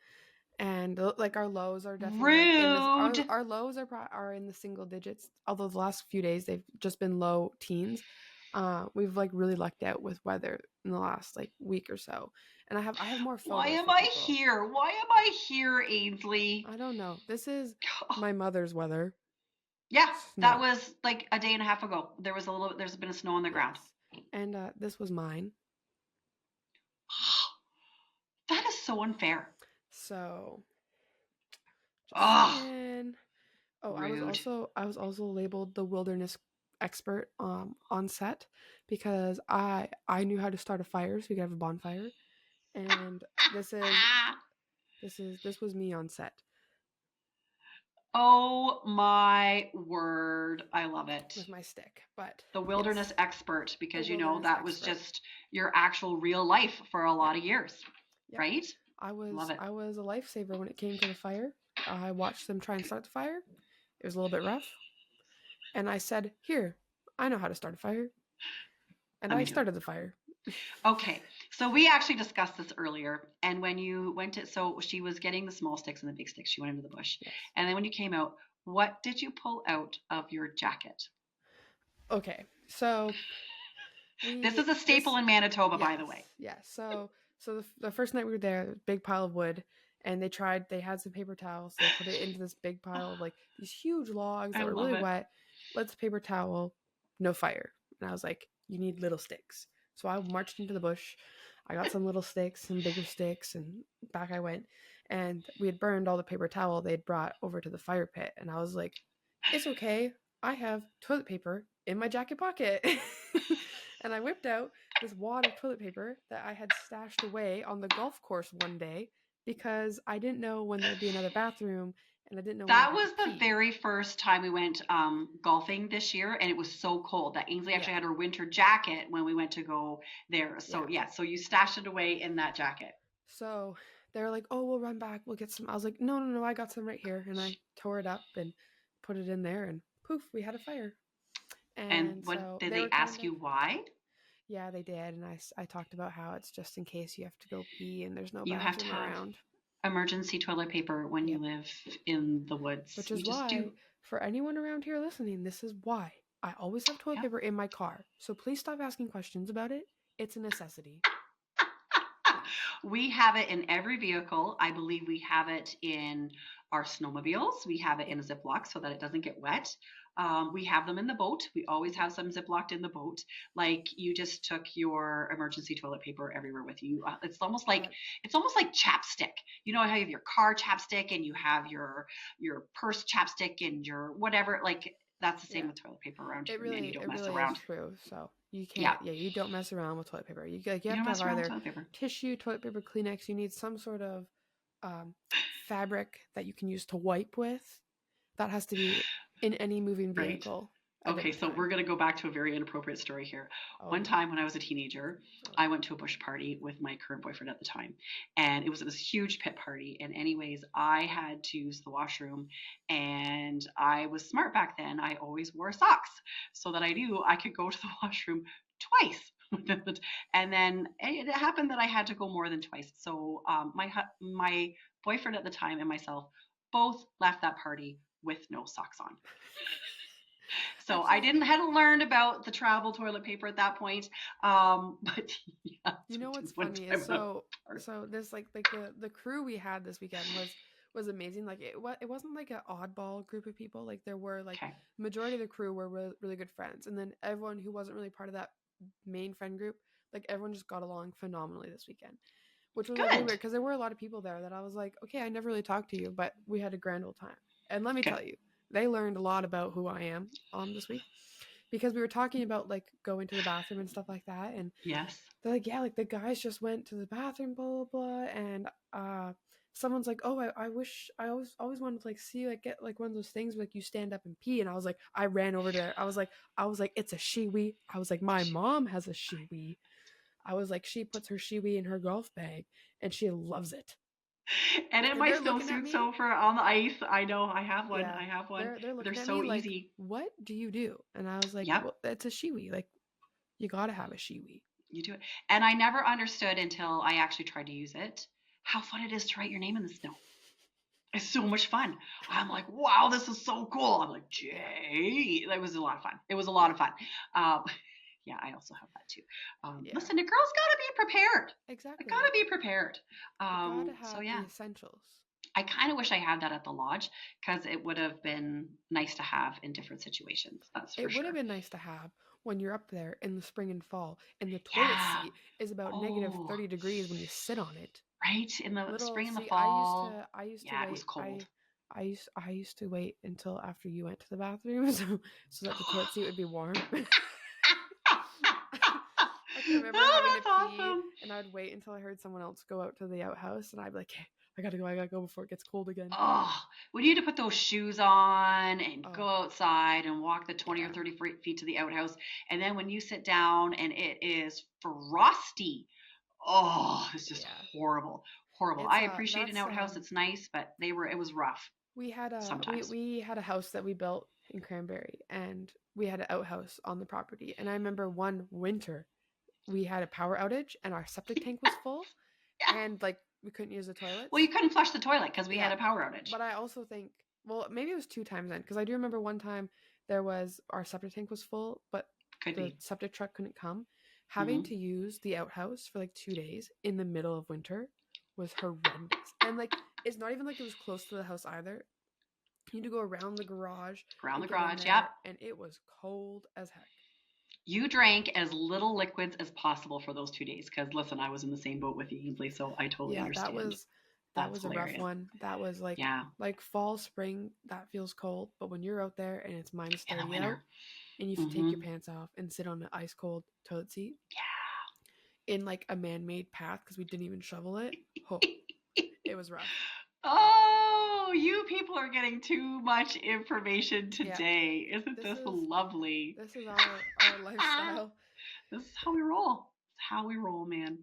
Speaker 2: like our lows are definitely like in this,
Speaker 1: Rude.
Speaker 2: our lows are in the single digits. Although the last few days they've just been low teens. We've like really lucked out with weather in the last like week or so, and I have more photos.
Speaker 1: Why am
Speaker 2: for
Speaker 1: I
Speaker 2: people.
Speaker 1: here? Why am I here, Ainsley?
Speaker 2: I don't know. This is my mother's weather.
Speaker 1: Yeah,
Speaker 2: Snow.
Speaker 1: that was like a day and a half ago. There's been snow on the ground.
Speaker 2: And this was mine.
Speaker 1: That is so unfair.
Speaker 2: So
Speaker 1: Rude.
Speaker 2: I was also labeled the wilderness expert on set because I knew how to start a fire so we could have a bonfire, and this was me on set.
Speaker 1: Oh my word. I love it.
Speaker 2: With my stick. But
Speaker 1: the wilderness expert, because that was
Speaker 2: expert.
Speaker 1: just your actual real life for a lot of years.
Speaker 2: Yep.
Speaker 1: Right?
Speaker 2: I
Speaker 1: Love it.
Speaker 2: was a lifesaver when it came to the fire. I watched them try and start the fire. It was a little bit rough. And I said, "Here, I know how to start a fire." And I started the fire.
Speaker 1: Okay, so we actually discussed this earlier, and when you went to, so she was getting the small sticks and the big sticks, she went into the bush.
Speaker 2: Yes.
Speaker 1: And then when you came out, what did you pull out of your jacket?
Speaker 2: Okay, so
Speaker 1: this is a staple in Manitoba, by the way.
Speaker 2: Yeah, so the first night we were there, big pile of wood, and they had some paper towels, they put it into this big pile of like these huge logs that were really wet. Let's paper towel, no fire. And I was like, you need little sticks. So I marched into the bush. I got some little sticks, some bigger sticks, and back I went. And we had burned all the paper towel they'd brought over to the fire pit. And I was like, it's okay. I have toilet paper in my jacket pocket. And I whipped out this wad of toilet paper that I had stashed away on the golf course one day because I didn't know when there'd be another bathroom. And I didn't know.
Speaker 1: That was the very first time we went golfing this year, and it was so cold that Ainsley actually had her winter jacket when we went to go there. So so you stashed it away in that jacket.
Speaker 2: So they were like, "Oh, we'll run back. We'll get some." I was like, "No, I got some right here," and I tore it up and put it in there, and poof, we had a fire.
Speaker 1: And what
Speaker 2: so
Speaker 1: did
Speaker 2: they
Speaker 1: they
Speaker 2: were
Speaker 1: ask
Speaker 2: kind
Speaker 1: you
Speaker 2: of,
Speaker 1: why?
Speaker 2: yeah, they did. And I talked about how it's just in case you have to go pee and there's no
Speaker 1: You have to
Speaker 2: bathroom
Speaker 1: have
Speaker 2: around.
Speaker 1: emergency toilet paper when you
Speaker 2: Yep.
Speaker 1: live in the woods.
Speaker 2: Which
Speaker 1: You
Speaker 2: is
Speaker 1: just do.
Speaker 2: why, for anyone around here listening, this is why I always have toilet
Speaker 1: Yep.
Speaker 2: paper in my car. So please stop asking questions about it. It's a necessity. Please.
Speaker 1: We have it in every vehicle. I believe we have it in our snowmobiles. We have it in a Ziploc so that it doesn't get wet. We have them in the boat. We always have some Ziplocked in the boat. Like you just took your emergency toilet paper everywhere with you. It's almost like chapstick. You know how you have your car chapstick and you have your purse chapstick and your whatever. Like that's the same
Speaker 2: Yeah.
Speaker 1: with toilet paper around
Speaker 2: It
Speaker 1: here, man. You
Speaker 2: really,
Speaker 1: don't
Speaker 2: it
Speaker 1: mess
Speaker 2: really is
Speaker 1: around.
Speaker 2: true. So you
Speaker 1: Yeah,
Speaker 2: can't, yeah, you don't mess around with toilet paper. You
Speaker 1: you
Speaker 2: have
Speaker 1: don't
Speaker 2: to have
Speaker 1: mess around with
Speaker 2: either
Speaker 1: toilet paper.
Speaker 2: tissue, toilet paper, Kleenex. You need some sort of um, fabric that you can use to wipe with. That has to be in any moving
Speaker 1: Right.
Speaker 2: vehicle at
Speaker 1: Okay,
Speaker 2: any
Speaker 1: so
Speaker 2: time.
Speaker 1: we're going to go back to a very inappropriate story here.
Speaker 2: Oh,
Speaker 1: One
Speaker 2: yeah.
Speaker 1: time when I was a teenager, I went to a bush party with my current boyfriend at the time. And it was this huge pit party. And, anyways, I had to use the washroom. And I was smart back then. I always wore socks so that I knew I could go to the washroom twice. And then it happened that I had to go more than twice. So my boyfriend at the time and myself both left that party with no socks on. So
Speaker 2: Actually,
Speaker 1: hadn't learned about the travel toilet paper at that point. But yeah,
Speaker 2: you know what's
Speaker 1: one
Speaker 2: funny
Speaker 1: time
Speaker 2: is
Speaker 1: at a party.
Speaker 2: so this like the crew we had this weekend was amazing. Like it wasn't like an oddball group of people. Like there were like
Speaker 1: Okay.
Speaker 2: majority of the crew were really good friends, and then everyone who wasn't really part of that main friend group, like everyone just got along phenomenally this weekend, which was like really
Speaker 1: Good.
Speaker 2: weird because there were a lot of people there that I was like, okay, I never really talked to you, but we had a grand old time. And let me
Speaker 1: Good.
Speaker 2: tell you, they learned a lot about who I am this week because we were talking about like going to the bathroom and stuff like that, and
Speaker 1: Yes.
Speaker 2: they're like, yeah, like the guys just went to the bathroom, blah blah blah, and someone's like, oh, I wish I always wanted to like see like get like one of those things where like you stand up and pee, and I was like, I ran over there, I was like, it's a shiwi. I was like, my mom has a shiwi. I was like, she puts her shiwi in her golf bag and she loves it.
Speaker 1: And in
Speaker 2: And
Speaker 1: my
Speaker 2: they're looking at
Speaker 1: snowsuit,
Speaker 2: me.
Speaker 1: so for on the ice, I know I have one.
Speaker 2: Yeah,
Speaker 1: I have one.
Speaker 2: they're
Speaker 1: But they're
Speaker 2: looking at
Speaker 1: so
Speaker 2: me like,
Speaker 1: easy.
Speaker 2: what do you do? And I was like,
Speaker 1: Yep.
Speaker 2: well, it's a shiwi. Like, you gotta have a shiwi.
Speaker 1: You do it. And I never understood until I actually tried to use it how fun it is to write your name in the snow. It's so much fun. I'm like, wow, this is so cool. I'm like, Jay. That was a lot of fun. It was a lot of fun. Yeah, I also have that too.
Speaker 2: Yeah.
Speaker 1: Listen, a girl's got to be prepared.
Speaker 2: Exactly.
Speaker 1: I got to be prepared.
Speaker 2: You gotta have
Speaker 1: So yeah,
Speaker 2: the essentials.
Speaker 1: I kind of wish I had that at the lodge because it would have been nice to have in different situations. That's for
Speaker 2: It would
Speaker 1: sure.
Speaker 2: have been nice to have when you're up there in the spring and fall, and the toilet
Speaker 1: Yeah.
Speaker 2: seat is about negative
Speaker 1: Oh,
Speaker 2: 30 degrees when you sit on it.
Speaker 1: right? In the spring and the
Speaker 2: See,
Speaker 1: fall.
Speaker 2: I used to
Speaker 1: Yeah,
Speaker 2: wait.
Speaker 1: it was cold.
Speaker 2: I used to wait until after you went to the bathroom, so that the toilet seat would be warm. I can remember having to
Speaker 1: That's
Speaker 2: pee,
Speaker 1: awesome.
Speaker 2: and I'd wait until I heard someone else go out to the outhouse, and I'd be like, hey, I gotta go before it gets cold again.
Speaker 1: Oh, we need to put those shoes on and
Speaker 2: Oh.
Speaker 1: go outside and walk the 20
Speaker 2: Yeah.
Speaker 1: or 30 feet to the outhouse. And then when you sit down and it is frosty, oh, it's just
Speaker 2: Yeah.
Speaker 1: horrible. Horrible.
Speaker 2: It's,
Speaker 1: I appreciate an
Speaker 2: that's,
Speaker 1: outhouse. It's nice, but it was rough
Speaker 2: We had a
Speaker 1: sometimes.
Speaker 2: we had a house that we built in Cranberry, and we had an outhouse on the property. And I remember one winter we had a power outage and our septic tank was full,
Speaker 1: Yeah.
Speaker 2: and like we couldn't use the toilets.
Speaker 1: Well, you couldn't flush the toilet because we
Speaker 2: Yeah.
Speaker 1: had a power outage.
Speaker 2: But I also think, well, maybe it was 2 times then, because I do remember one time there was our septic tank was full, but
Speaker 1: Could
Speaker 2: the
Speaker 1: be.
Speaker 2: septic truck couldn't come. Having
Speaker 1: Mhm.
Speaker 2: to use the outhouse for like 2 days in the middle of winter was horrendous. And like it's not even like it was close to the house either. You had to go around the garage.
Speaker 1: Around
Speaker 2: to
Speaker 1: the
Speaker 2: get in
Speaker 1: garage,
Speaker 2: there,
Speaker 1: yep.
Speaker 2: And it was cold as heck.
Speaker 1: You drank as little liquids as possible for those 2 days because, listen, I was in the same boat with you, Ainsley, so I totally
Speaker 2: Yeah,
Speaker 1: understand.
Speaker 2: that
Speaker 1: That's
Speaker 2: was a
Speaker 1: hilarious.
Speaker 2: rough one. That was like
Speaker 1: Yeah,
Speaker 2: fall, spring, that feels cold. But when you're out there and it's minus
Speaker 1: in the
Speaker 2: 30 out,
Speaker 1: winter.
Speaker 2: and you have to take your
Speaker 1: Mhm.
Speaker 2: pants off and sit on an ice cold toilet seat
Speaker 1: Yeah.
Speaker 2: in like a man-made path because we didn't even shovel it. Oh, it was rough.
Speaker 1: Oh, you people are getting too much information
Speaker 2: Yeah.
Speaker 1: today. Isn't
Speaker 2: This
Speaker 1: this
Speaker 2: is-
Speaker 1: lovely?
Speaker 2: This is our lifestyle.
Speaker 1: This is how we roll. how we roll, man.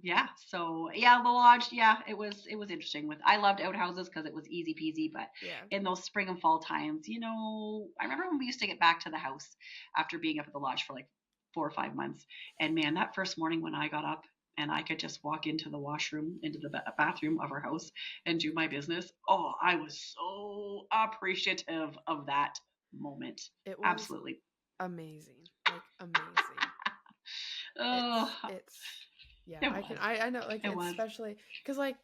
Speaker 1: Yeah. So yeah, the lodge. Yeah, it was interesting. I loved outhouses because it was easy peasy. But
Speaker 2: Yeah.
Speaker 1: in those spring and fall times, I remember when we used to get back to the house after being up at the lodge for like 4 or 5 months, and man, that first morning when I got up and I could just walk into the washroom, into the bathroom of our house and do my business. Oh, I was so appreciative of that moment.
Speaker 2: It was
Speaker 1: Absolutely.
Speaker 2: amazing. Like amazing.
Speaker 1: Oh,
Speaker 2: It's yeah,
Speaker 1: it
Speaker 2: I
Speaker 1: was.
Speaker 2: can I know like
Speaker 1: It was.
Speaker 2: especially cuz like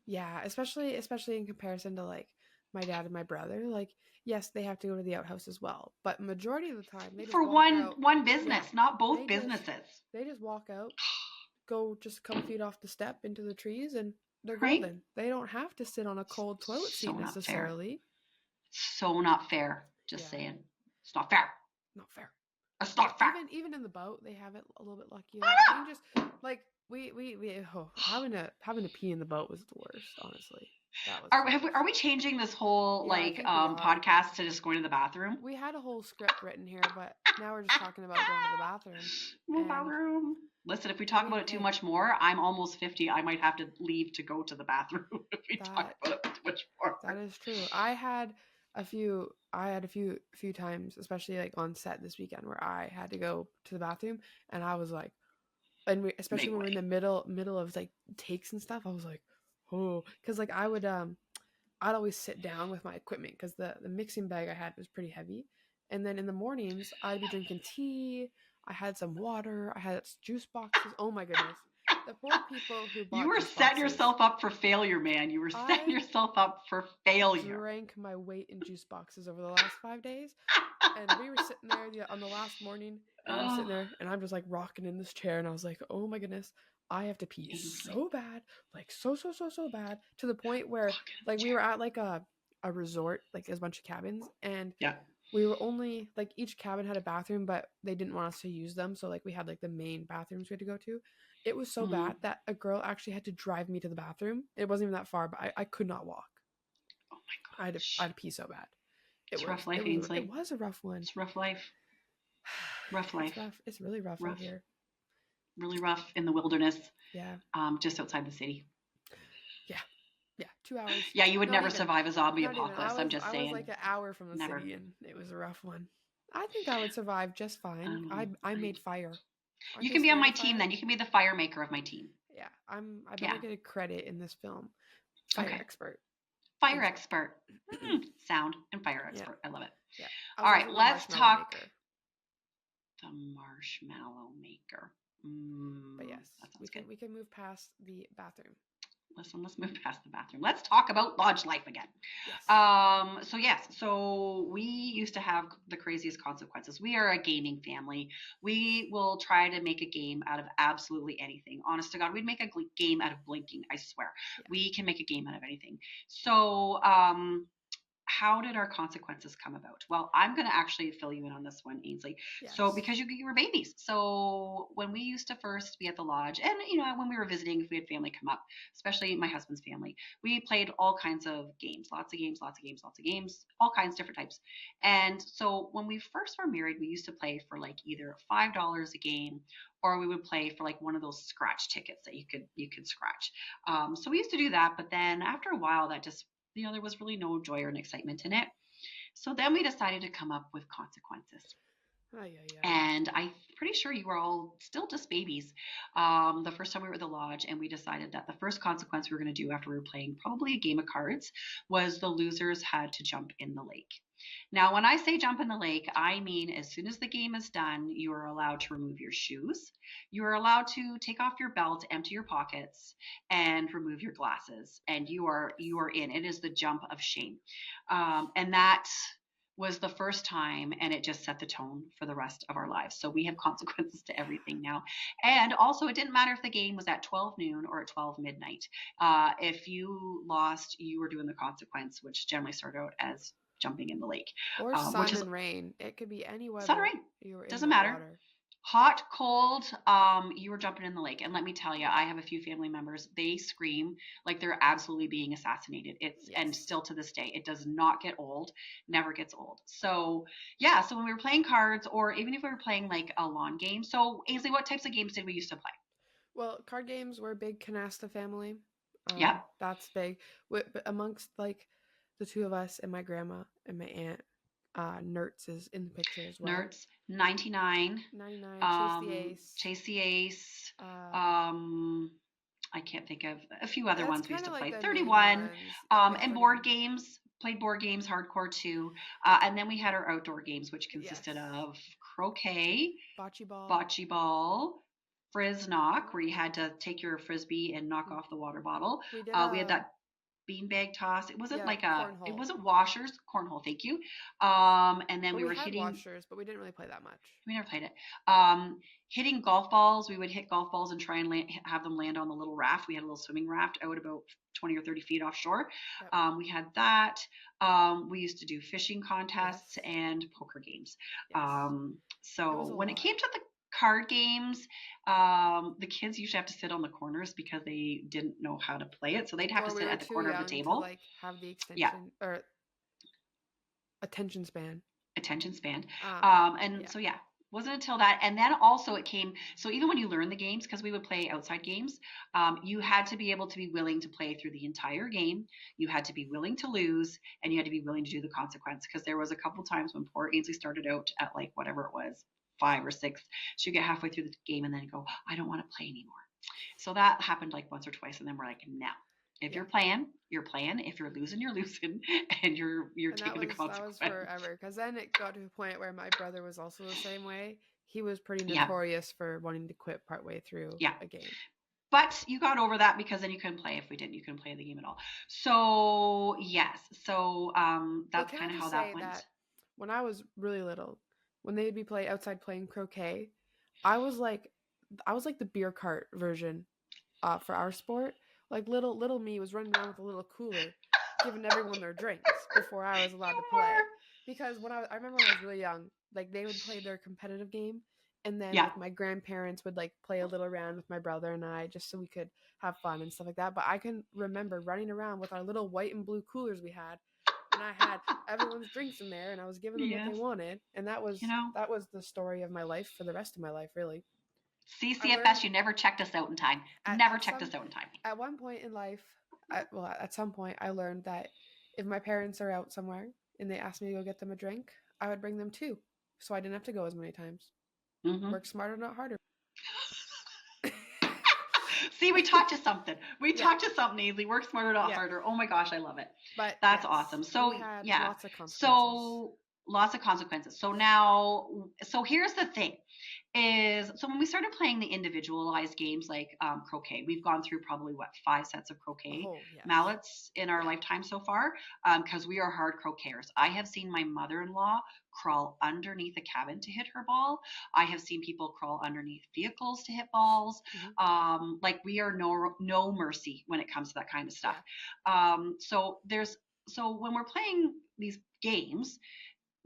Speaker 2: yeah, especially in comparison to like my dad and my brother, like yes, they have to go to the outhouse as well, but majority of the time they just
Speaker 1: For
Speaker 2: walk
Speaker 1: one
Speaker 2: out.
Speaker 1: one
Speaker 2: Yeah.
Speaker 1: business, not both
Speaker 2: They just
Speaker 1: businesses.
Speaker 2: they just walk out, go just a couple feet off the step into the trees and they're
Speaker 1: Right?
Speaker 2: golden. They don't have to sit on a cold toilet
Speaker 1: So
Speaker 2: seat
Speaker 1: not fair.
Speaker 2: necessarily.
Speaker 1: So not fair. Just
Speaker 2: Yeah,
Speaker 1: saying. It's not fair.
Speaker 2: not fair.
Speaker 1: It's
Speaker 2: But
Speaker 1: not fair.
Speaker 2: even in the boat, they have it a little bit luckier.
Speaker 1: I
Speaker 2: You
Speaker 1: know.
Speaker 2: can just like having to pee in the boat was the worst. Honestly, that was.
Speaker 1: Are we changing this whole
Speaker 2: Yeah, I
Speaker 1: like
Speaker 2: think we are.
Speaker 1: podcast to just going to the bathroom?
Speaker 2: We had a whole script written here, but now we're just talking about going to the bathroom. And
Speaker 1: Bathroom. Listen, if we talk
Speaker 2: I
Speaker 1: about
Speaker 2: mean,
Speaker 1: it too
Speaker 2: hey,
Speaker 1: much more, I'm almost 50. I might have to leave to go to the bathroom if we talk
Speaker 2: that
Speaker 1: about it too much more.
Speaker 2: that is true. I had a few times, especially like on set this weekend, where I had to go to the bathroom, and I was like, especially
Speaker 1: Make
Speaker 2: when we're in
Speaker 1: way.
Speaker 2: the middle of like takes and stuff, I was like, oh, because like I'd always sit down with my equipment because the mixing bag I had was pretty heavy, and then in the mornings I'd be drinking tea. I had some water. I had juice boxes. Oh my goodness, the poor people who
Speaker 1: You
Speaker 2: bought
Speaker 1: were
Speaker 2: juice
Speaker 1: setting
Speaker 2: boxes.
Speaker 1: yourself up for failure, man. You were setting
Speaker 2: I
Speaker 1: yourself up for failure.
Speaker 2: drank my weight in juice boxes over the last 5 days, and we were sitting there on the last morning, and I'm sitting
Speaker 1: Oh,
Speaker 2: there, and I'm just like rocking in this chair, and I was like, oh my goodness, I have to pee
Speaker 1: Ainsley.
Speaker 2: so bad, like so bad, to the point where
Speaker 1: Walk in the
Speaker 2: like we
Speaker 1: chair.
Speaker 2: were at like a resort, like there's a bunch of cabins, and
Speaker 1: Yeah.
Speaker 2: we were only like each cabin had a bathroom, but they didn't want us to use them, so like we had like the main bathrooms we had to go to. It was so
Speaker 1: Mhm.
Speaker 2: bad that a girl actually had to drive me to the bathroom. It wasn't even that far, but I could not walk.
Speaker 1: Oh my
Speaker 2: I had
Speaker 1: gosh.
Speaker 2: to pee so bad.
Speaker 1: It's rough life, Ainsley.
Speaker 2: It was a rough one.
Speaker 1: It's rough life. Rough life.
Speaker 2: It's rough. It's really rough
Speaker 1: Rough.
Speaker 2: out here.
Speaker 1: Really rough in the wilderness,
Speaker 2: Yeah.
Speaker 1: just outside the city.
Speaker 2: Yeah. 2 hours.
Speaker 1: Yeah, you would
Speaker 2: Not
Speaker 1: never
Speaker 2: even.
Speaker 1: survive a zombie
Speaker 2: Not even.
Speaker 1: apocalypse. I'm just
Speaker 2: I
Speaker 1: saying.
Speaker 2: was like an hour from the
Speaker 1: Never.
Speaker 2: city, and it was a rough one. I think I would survive just fine. I made fire. Aren't
Speaker 1: You
Speaker 2: they
Speaker 1: can be on
Speaker 2: scared
Speaker 1: my
Speaker 2: of
Speaker 1: team
Speaker 2: fire?
Speaker 1: then. You can be the fire maker of my team.
Speaker 2: Yeah. I
Speaker 1: Yeah.
Speaker 2: better get a credit in this film. Fire
Speaker 1: Okay.
Speaker 2: expert.
Speaker 1: Fire
Speaker 2: Thanks.
Speaker 1: expert. Sound and fire
Speaker 2: Yeah.
Speaker 1: expert. I love it.
Speaker 2: Yeah.
Speaker 1: All right,
Speaker 2: also a
Speaker 1: let's
Speaker 2: marshmallow
Speaker 1: talk
Speaker 2: maker.
Speaker 1: the marshmallow maker.
Speaker 2: But yes,
Speaker 1: That sounds good.
Speaker 2: we can move past the bathroom.
Speaker 1: Listen, let's move past the bathroom. Let's talk about lodge life again.
Speaker 2: Yes.
Speaker 1: So we used to have the craziest consequences. We are a gaming family. We will try to make a game out of absolutely anything. Honest to God, we'd make a game out of blinking. I swear,
Speaker 2: Yeah.
Speaker 1: we can make a game out of anything. So, how did our consequences come about? Well, I'm going to actually fill you in on this one, Ainsley.
Speaker 2: Yes.
Speaker 1: So, because you were babies. So, when we used to first be at the lodge, and when we were visiting, if we had family come up, especially my husband's family, we played all kinds of games, lots of games, all kinds, different types. And so, when we first were married, we used to play for like either $5 a game, or we would play for like one of those scratch tickets that you could scratch. So we used to do that, but then after a while, that just there was really no joy or an excitement in it. So then we decided to come up with consequences. And I'm pretty sure you were all still just babies the first time we were at the lodge, and we decided that the first consequence we were going to do after we were playing probably a game of cards was the losers had to jump in the lake. Now, when I say jump in the lake, I mean as soon as the game is done, you are allowed to remove your shoes. You are allowed to take off your belt, empty your pockets, and remove your glasses. And you are in. It is the jump of shame. And that was the first time, and it just set the tone for the rest of our lives. So we have consequences to everything now. And also, it didn't matter if the game was at 12 noon or at 12 midnight. If you lost, you were doing the consequence, which generally started out as jumping in the lake.
Speaker 2: Or sun and rain. It could be any weather.
Speaker 1: Sun or rain.
Speaker 2: You were in
Speaker 1: Doesn't
Speaker 2: that
Speaker 1: matter.
Speaker 2: water.
Speaker 1: Hot, cold, you were jumping in the lake. And let me tell you, I have a few family members. They scream like they're absolutely being assassinated. And
Speaker 2: Yes.
Speaker 1: still to this day, it does not get old, never gets old. So, yeah, so when we were playing cards, or even if we were playing like a lawn game. So, Ainsley, what types of games did we used to play?
Speaker 2: Well, card games were a big canasta family.
Speaker 1: Yep.
Speaker 2: That's big. But amongst like the two of us and my grandma and my aunt, Nertz is in the picture as well.
Speaker 1: Nerds, 99,
Speaker 2: 99, Chase the Ace.
Speaker 1: Chase the Ace,
Speaker 2: Uh,
Speaker 1: um, I can't think of a few other
Speaker 2: that's
Speaker 1: ones we used
Speaker 2: kind
Speaker 1: to
Speaker 2: of like
Speaker 1: play.
Speaker 2: the main
Speaker 1: 31,
Speaker 2: ones. Oh yeah,
Speaker 1: and board
Speaker 2: 31.
Speaker 1: games. Played board games hardcore too. And then we had our outdoor games, which
Speaker 2: Yes.
Speaker 1: consisted of croquet,
Speaker 2: Bocce ball.
Speaker 1: bocce ball, frizz knock, where you had to take your frisbee and knock
Speaker 2: Mhm.
Speaker 1: off the water bottle.
Speaker 2: We did
Speaker 1: We had
Speaker 2: a
Speaker 1: that beanbag toss. It wasn't
Speaker 2: yeah
Speaker 1: like it
Speaker 2: cornhole.
Speaker 1: wasn't washers, cornhole, thank you. And then
Speaker 2: Well,
Speaker 1: we
Speaker 2: we
Speaker 1: were
Speaker 2: had
Speaker 1: hitting,
Speaker 2: washers, but we didn't really play that much.
Speaker 1: we never played it. Hitting golf balls. We would hit golf balls and try and have them land on the little raft. We had a little swimming raft out about 20 or 30 feet offshore.
Speaker 2: Yep.
Speaker 1: We had that. We used to do fishing contests
Speaker 2: Yes.
Speaker 1: and poker games.
Speaker 2: Yes. It was
Speaker 1: So
Speaker 2: a
Speaker 1: when it
Speaker 2: lot.
Speaker 1: came to the card games, the kids usually have to sit on the corners because they didn't know how to play it. So they'd have
Speaker 2: Or
Speaker 1: to
Speaker 2: we
Speaker 1: sit
Speaker 2: were
Speaker 1: at the
Speaker 2: too
Speaker 1: corner of the
Speaker 2: young to
Speaker 1: table.
Speaker 2: like have the
Speaker 1: Yeah,
Speaker 2: extension or attention span.
Speaker 1: attention span. And
Speaker 2: Yeah.
Speaker 1: so yeah, wasn't until that, and then also it came. So even when you learn the games, because we would play outside games, you had to be able to be willing to play through the entire game. You had to be willing to lose, and you had to be willing to do the consequence. Because there was a couple times when poor Ainsley started out at like whatever it was, 5 or 6. She'd get halfway through the game and then go, I don't want to play anymore. So that happened like once or twice, and then we're like, no. If
Speaker 2: Yeah.
Speaker 1: you're playing, you're playing. If you're losing, and you're
Speaker 2: And
Speaker 1: taking the
Speaker 2: that
Speaker 1: consequence.
Speaker 2: was forever. Because then it got to a point where my brother was also the same way. He was pretty
Speaker 1: Yeah,
Speaker 2: notorious for wanting to quit partway through
Speaker 1: yeah.
Speaker 2: a game.
Speaker 1: But you got over that because then you couldn't play. If we didn't, you couldn't play the game at all. So yes, so
Speaker 2: Well,
Speaker 1: that's
Speaker 2: can I
Speaker 1: kind of how
Speaker 2: just
Speaker 1: that
Speaker 2: say
Speaker 1: went.
Speaker 2: that when I was really little, when they'd be outside playing croquet, I was like the beer cart version for our sport. Like little me was running around with a little cooler, giving everyone their drinks before I was allowed to
Speaker 1: You
Speaker 2: play.
Speaker 1: were.
Speaker 2: Because I remember when I was really young, like they would play their competitive game, and then
Speaker 1: Yeah,
Speaker 2: like my grandparents would like play a little around with my brother and I just so we could have fun and stuff like that. But I can remember running around with our little white and blue coolers we had, and I had everyone's drinks in there, and I was giving them what they
Speaker 1: yes.
Speaker 2: wanted, and that
Speaker 1: You know,
Speaker 2: was the story of my life for the rest of my life, really. I
Speaker 1: CCFS,
Speaker 2: learned
Speaker 1: you never checked us out in time. Never checked us out in time.
Speaker 2: at one point in life, at some point, I learned that if my parents are out somewhere and they asked me to go get them a drink, I would bring them too, so I didn't have to go as many times.
Speaker 1: Hmm.
Speaker 2: Work smarter, not harder.
Speaker 1: See, we taught you something. We
Speaker 2: Yeah.
Speaker 1: taught you something, Ainsley. Work smarter, not
Speaker 2: Yeah.
Speaker 1: harder. Oh my gosh, I love it.
Speaker 2: But
Speaker 1: That's
Speaker 2: yes,
Speaker 1: awesome. So
Speaker 2: we had
Speaker 1: yeah,
Speaker 2: lots of consequences.
Speaker 1: so lots of consequences. So now, so here's the thing. So when we started playing the individualized games like croquet, we've gone through probably what 5 sets of croquet
Speaker 2: Oh yes.
Speaker 1: mallets in our
Speaker 2: Yeah.
Speaker 1: lifetime so far, because we are hard croqueters. I have seen my mother-in-law crawl underneath a cabin to hit her ball. I have seen people crawl underneath vehicles to hit balls.
Speaker 2: Mhm.
Speaker 1: Like we are no mercy when it comes to that kind of stuff.
Speaker 2: Yeah.
Speaker 1: So when we're playing these games,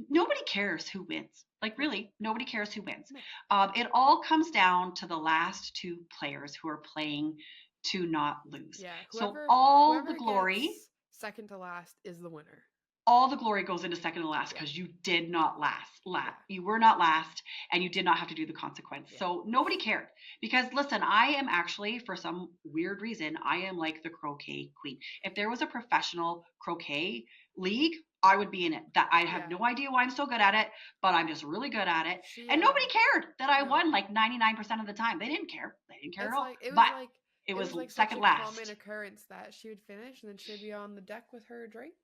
Speaker 1: nobody cares who wins. Like
Speaker 2: No.
Speaker 1: really, nobody cares who wins.
Speaker 2: No.
Speaker 1: It all comes down to the last two players who are playing to not lose.
Speaker 2: Yeah.
Speaker 1: So all
Speaker 2: Whoever
Speaker 1: the glory,
Speaker 2: gets second to last is the winner.
Speaker 1: all the glory goes into second to last
Speaker 2: Yeah.
Speaker 1: because you did not last.
Speaker 2: Yeah.
Speaker 1: You were not last, and you did not have to do the consequence.
Speaker 2: Yeah.
Speaker 1: So nobody cared because listen, I am actually for some weird reason I am like the croquet queen. If there was a professional croquet league, I would be in it. That I have
Speaker 2: Yeah.
Speaker 1: no idea why I'm so good at it, but I'm just really good at it.
Speaker 2: She
Speaker 1: And nobody cared that I
Speaker 2: no.
Speaker 1: won like 99% of the time. They didn't care. They didn't care
Speaker 2: It's
Speaker 1: at all.
Speaker 2: like it was
Speaker 1: But
Speaker 2: like
Speaker 1: it was
Speaker 2: like
Speaker 1: second
Speaker 2: such a
Speaker 1: last.
Speaker 2: common occurrence that she would finish and then she'd be on the deck with her drink,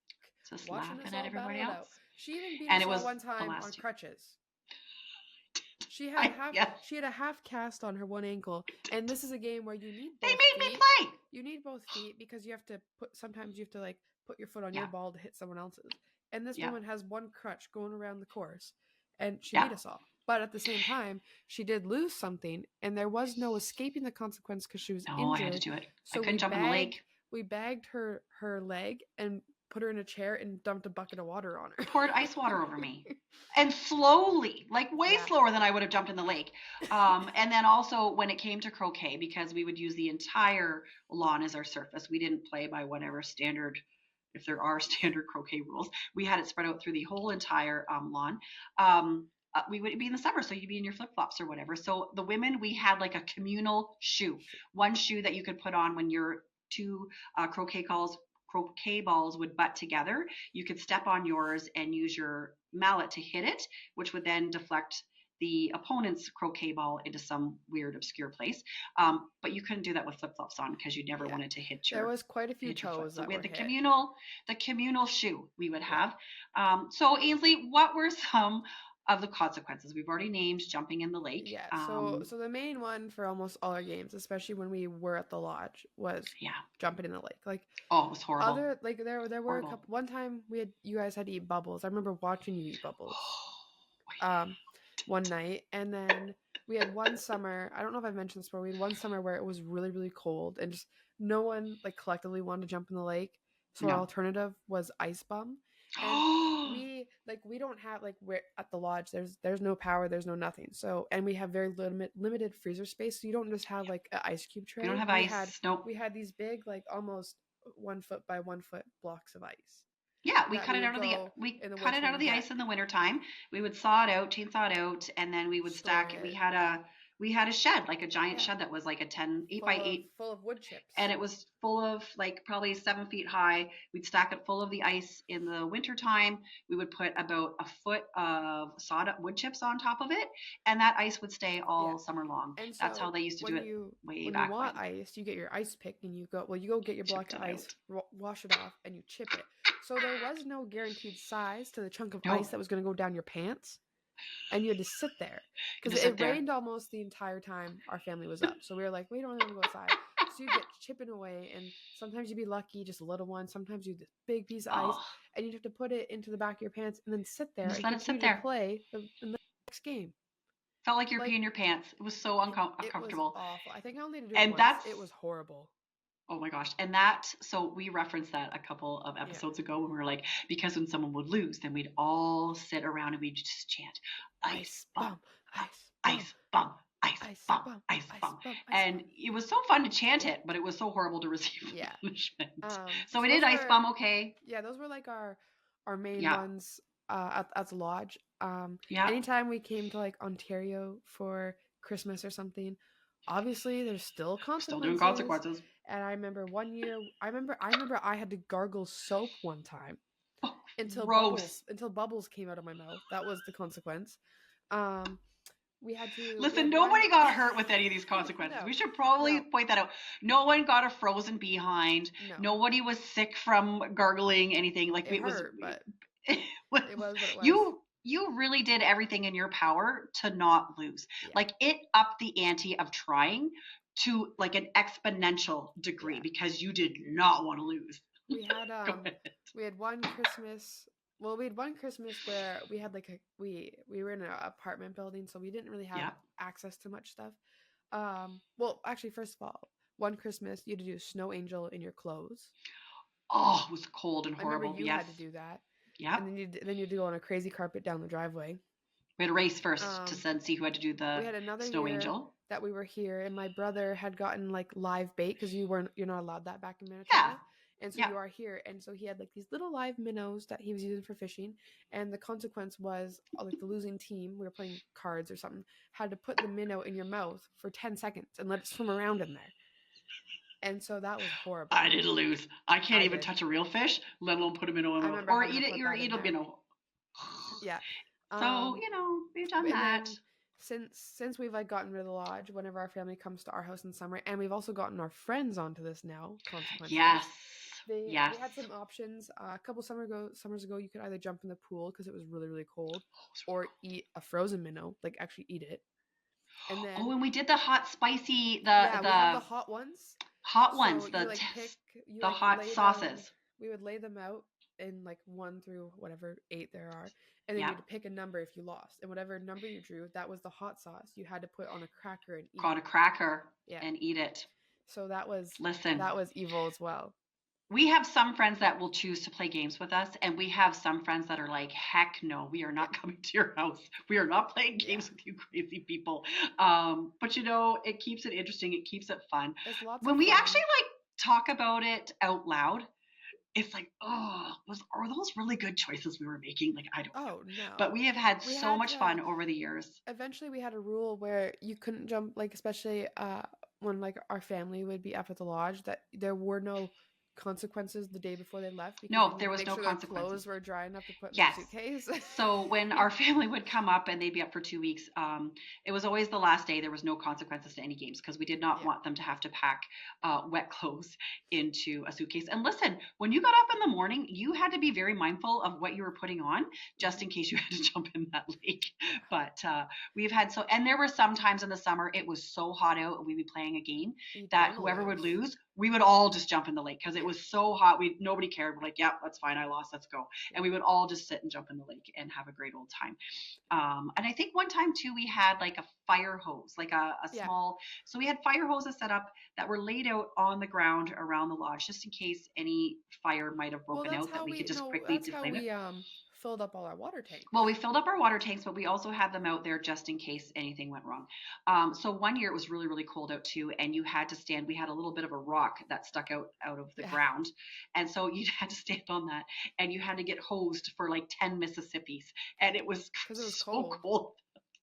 Speaker 1: Just
Speaker 2: watching us
Speaker 1: laughing
Speaker 2: all
Speaker 1: at everybody
Speaker 2: battle it
Speaker 1: else.
Speaker 2: out. She even beat
Speaker 1: And
Speaker 2: us
Speaker 1: it
Speaker 2: all
Speaker 1: was
Speaker 2: one
Speaker 1: the
Speaker 2: time
Speaker 1: last
Speaker 2: on
Speaker 1: two.
Speaker 2: crutches. She had
Speaker 1: Yeah.
Speaker 2: she had a half cast on her one ankle, and this is a game where you need
Speaker 1: They
Speaker 2: both
Speaker 1: made me
Speaker 2: feet.
Speaker 1: play.
Speaker 2: You need both feet because you have to sometimes you have to like put your foot on
Speaker 1: Yeah.
Speaker 2: your ball to hit someone else's. And this
Speaker 1: Yeah.
Speaker 2: woman has one crutch going around the course, and she
Speaker 1: Yeah.
Speaker 2: beat us all. But at the same time, she did lose something, and there was no escaping the consequence because she was
Speaker 1: No, I had to
Speaker 2: injured.
Speaker 1: do it. I
Speaker 2: So
Speaker 1: couldn't jump in the lake.
Speaker 2: we bagged her leg and put her in a chair and dumped a bucket of water on her.
Speaker 1: Poured ice water over me. And slowly, like way
Speaker 2: Yeah.
Speaker 1: slower than I would have jumped in the lake. And then also when it came to croquet, because we would use the entire lawn as our surface, we didn't play by whatever standard, if there are standard croquet rules. We had it spread out through the whole entire lawn. We would be in the summer, so you'd be in your flip flops or whatever. So the women, we had like a communal shoe, one shoe that you could put on when your two croquet balls would butt together. You could step on yours and use your mallet to hit it, which would then deflect the opponent's croquet ball into some weird obscure place. But you couldn't do that with flip flops on because you never wanted to hit your.
Speaker 2: There was quite a few
Speaker 1: hit your foot.
Speaker 2: toes
Speaker 1: So
Speaker 2: that
Speaker 1: we had
Speaker 2: were
Speaker 1: the
Speaker 2: hit.
Speaker 1: communal shoe we would have. So Ainsley, what were some of the consequences? We've already named jumping in the lake.
Speaker 2: Yeah. So the main one for almost all our games, especially when we were at the lodge, was jumping in the lake. Like,
Speaker 1: oh, it was horrible.
Speaker 2: Other like there were
Speaker 1: Horrible.
Speaker 2: a couple. One time you guys had to eat bubbles. I remember watching you eat bubbles. One night, and then we had one summer. I don't know if I've mentioned this before. We had one summer where it was really, really cold, and just no one like collectively wanted to jump in the lake. So our alternative was ice bum. And we don't have like, we're at the lodge, there's no power, there's no nothing. So, and we have very limited freezer space, so you don't just have like an ice cube tray.
Speaker 1: We don't have ice. Nope.
Speaker 2: We had these big, like almost 1 foot by 1 foot blocks of ice.
Speaker 1: Yeah, we cut it out of the ice in the wintertime. We would saw it out, chainsaw it out, and then we would stack it. We had a shed, like a giant shed that was like a 8 by 8,
Speaker 2: full of wood chips,
Speaker 1: and it was full of like probably 7 feet high. We'd stack it full of the ice in the wintertime. We would put about a foot of sawed up wood chips on top of it, and that ice would stay all summer long. And that's how they used to do it way back
Speaker 2: when. When you want ice, you get your ice pick and you go get your block of ice, wash it off, and you chip it. So there was no guaranteed size to the chunk of ice that was going to go down your pants. And you had to sit there because it rained almost the entire time our family was up. So we were like, we don't want to go outside. So you get chipping away, and sometimes you'd be lucky, just a little one. Sometimes you had this big piece of ice, and you'd have to put it into the back of your pants and then sit there and continue to play in the next game.
Speaker 1: Felt like you're peeing your pants. It was so uncomfortable.
Speaker 2: It was awful. I think I only did it once. It was horrible.
Speaker 1: Oh my gosh. And so we referenced that a couple of episodes ago when we were like, because when someone would lose, then we'd all sit around and we'd just chant, ice bum, ice bum, ice bum, ice bum. And it was so fun to chant it, but it was so horrible to receive punishment. So we did ice bum, okay.
Speaker 2: Yeah, those were like our main ones at the lodge. Anytime we came to like Ontario for Christmas or something, obviously there's still consequences.
Speaker 1: Still doing consequences.
Speaker 2: And I remember one year, I had to gargle soap one time until bubbles came out of my mouth. That was the consequence. We had to
Speaker 1: listen. Nobody got hurt with any of these consequences. No, we should probably point that out. No one got a frozen behind. No. Nobody was sick from gargling anything. Like it was what it was. You really did everything in your power to not lose. Yeah. Like it upped the ante of trying to like an exponential degree because you did not want to lose.
Speaker 2: We had one Christmas. Well, we had one Christmas where we had like we were in an apartment building, so we didn't really have access to much stuff. Well, actually, first of all, one Christmas you had to do snow angel in your clothes.
Speaker 1: Oh, it was cold and horrible.
Speaker 2: I remember you had to do that.
Speaker 1: Yeah.
Speaker 2: And then you had to go on a crazy carpet down the driveway.
Speaker 1: We had a race first to then see who had to do the snow angel.
Speaker 2: That we were here, and my brother had gotten like live bait because you're not allowed that back in Manitoba. And so you are here, and so he had like these little live minnows that he was using for fishing, and the consequence was like the losing team, we were playing cards or something, had to put the minnow in your mouth for 10 seconds and let it swim around in there. And so that was horrible.
Speaker 1: I didn't lose. I can't even touch a real fish, let alone put a minnow in my mouth. Or eat a minnow.
Speaker 2: Yeah.
Speaker 1: So, we've done that.
Speaker 2: Since we've like gotten rid of the lodge, whenever our family comes to our house in summer, and we've also gotten our friends onto this now, consequences.
Speaker 1: Yes.
Speaker 2: We had some options. A couple summers ago, you could either jump in the pool because it was really, really cold, or eat a frozen minnow, like actually eat it. And then
Speaker 1: and we did the hot spicy
Speaker 2: we have the hot ones.
Speaker 1: Hot ones, the hot sauces.
Speaker 2: We would lay them out in like 1 through whatever 8 there are, and then you had to pick a number if you lost, and whatever number you drew, that was the hot sauce you had to put on a cracker and eat.
Speaker 1: Got a cracker and eat it.
Speaker 2: So that was evil as well.
Speaker 1: We have some friends that will choose to play games with us, and we have some friends that are like, heck no, we are not coming to your house. We are not playing
Speaker 2: Yeah.
Speaker 1: games with you crazy people. But it keeps it interesting. It keeps it fun.
Speaker 2: It's lots
Speaker 1: When
Speaker 2: of
Speaker 1: we
Speaker 2: fun.
Speaker 1: actually like talk about it out loud, it's like, oh, are those really good choices we were making? Like, I don't know.
Speaker 2: Oh no.
Speaker 1: But we have had
Speaker 2: We
Speaker 1: so
Speaker 2: had
Speaker 1: much fun over the years.
Speaker 2: eventually we had a rule where you couldn't jump, like especially when like our family would be up at the lodge, that there were no consequences the day before they left because they
Speaker 1: No,
Speaker 2: needed
Speaker 1: there
Speaker 2: to
Speaker 1: was
Speaker 2: make
Speaker 1: no
Speaker 2: sure their
Speaker 1: consequences.
Speaker 2: clothes were dry enough to put in their
Speaker 1: Yes.
Speaker 2: suitcase.
Speaker 1: So when
Speaker 2: Yeah.
Speaker 1: our family would come up and they'd be up for 2 weeks, it was always the last day. There was no consequences to any games because we did not
Speaker 2: Yeah.
Speaker 1: want them to have to pack wet clothes into a suitcase. And listen, when you got up in the morning, you had to be very mindful of what you were putting on just in case you had to jump in that lake.
Speaker 2: Yeah.
Speaker 1: But we've had and there were some times in the summer it was so hot out and we'd be playing a game
Speaker 2: You
Speaker 1: that
Speaker 2: don't
Speaker 1: whoever would
Speaker 2: lose.
Speaker 1: lose, we would all just jump in the lake because it
Speaker 2: Yeah.
Speaker 1: was so hot. Nobody cared. We're like, yeah, that's fine. I lost. Let's go.
Speaker 2: Yeah.
Speaker 1: And we would all just sit and jump in the lake and have a great old time. And I think one time too, we had like a fire hose, like a
Speaker 2: Yeah.
Speaker 1: small, so we had fire hoses set up that were laid out on the ground around the lodge, just in case any fire might have
Speaker 2: Well,
Speaker 1: broken
Speaker 2: that's
Speaker 1: out that
Speaker 2: how
Speaker 1: we could just
Speaker 2: no,
Speaker 1: quickly
Speaker 2: that's how
Speaker 1: deflame it.
Speaker 2: we filled up all our water tanks.
Speaker 1: Well, we filled up our water tanks, but we also had them out there just in case anything went wrong. So one year it was really, really cold out too, and you had to stand. We had a little bit of a rock that stuck out of the
Speaker 2: Yeah.
Speaker 1: ground, and so you had to stand on that, and you had to get hosed for like 10 Mississippis, and it was
Speaker 2: 'Cause it was
Speaker 1: so
Speaker 2: cold.
Speaker 1: cold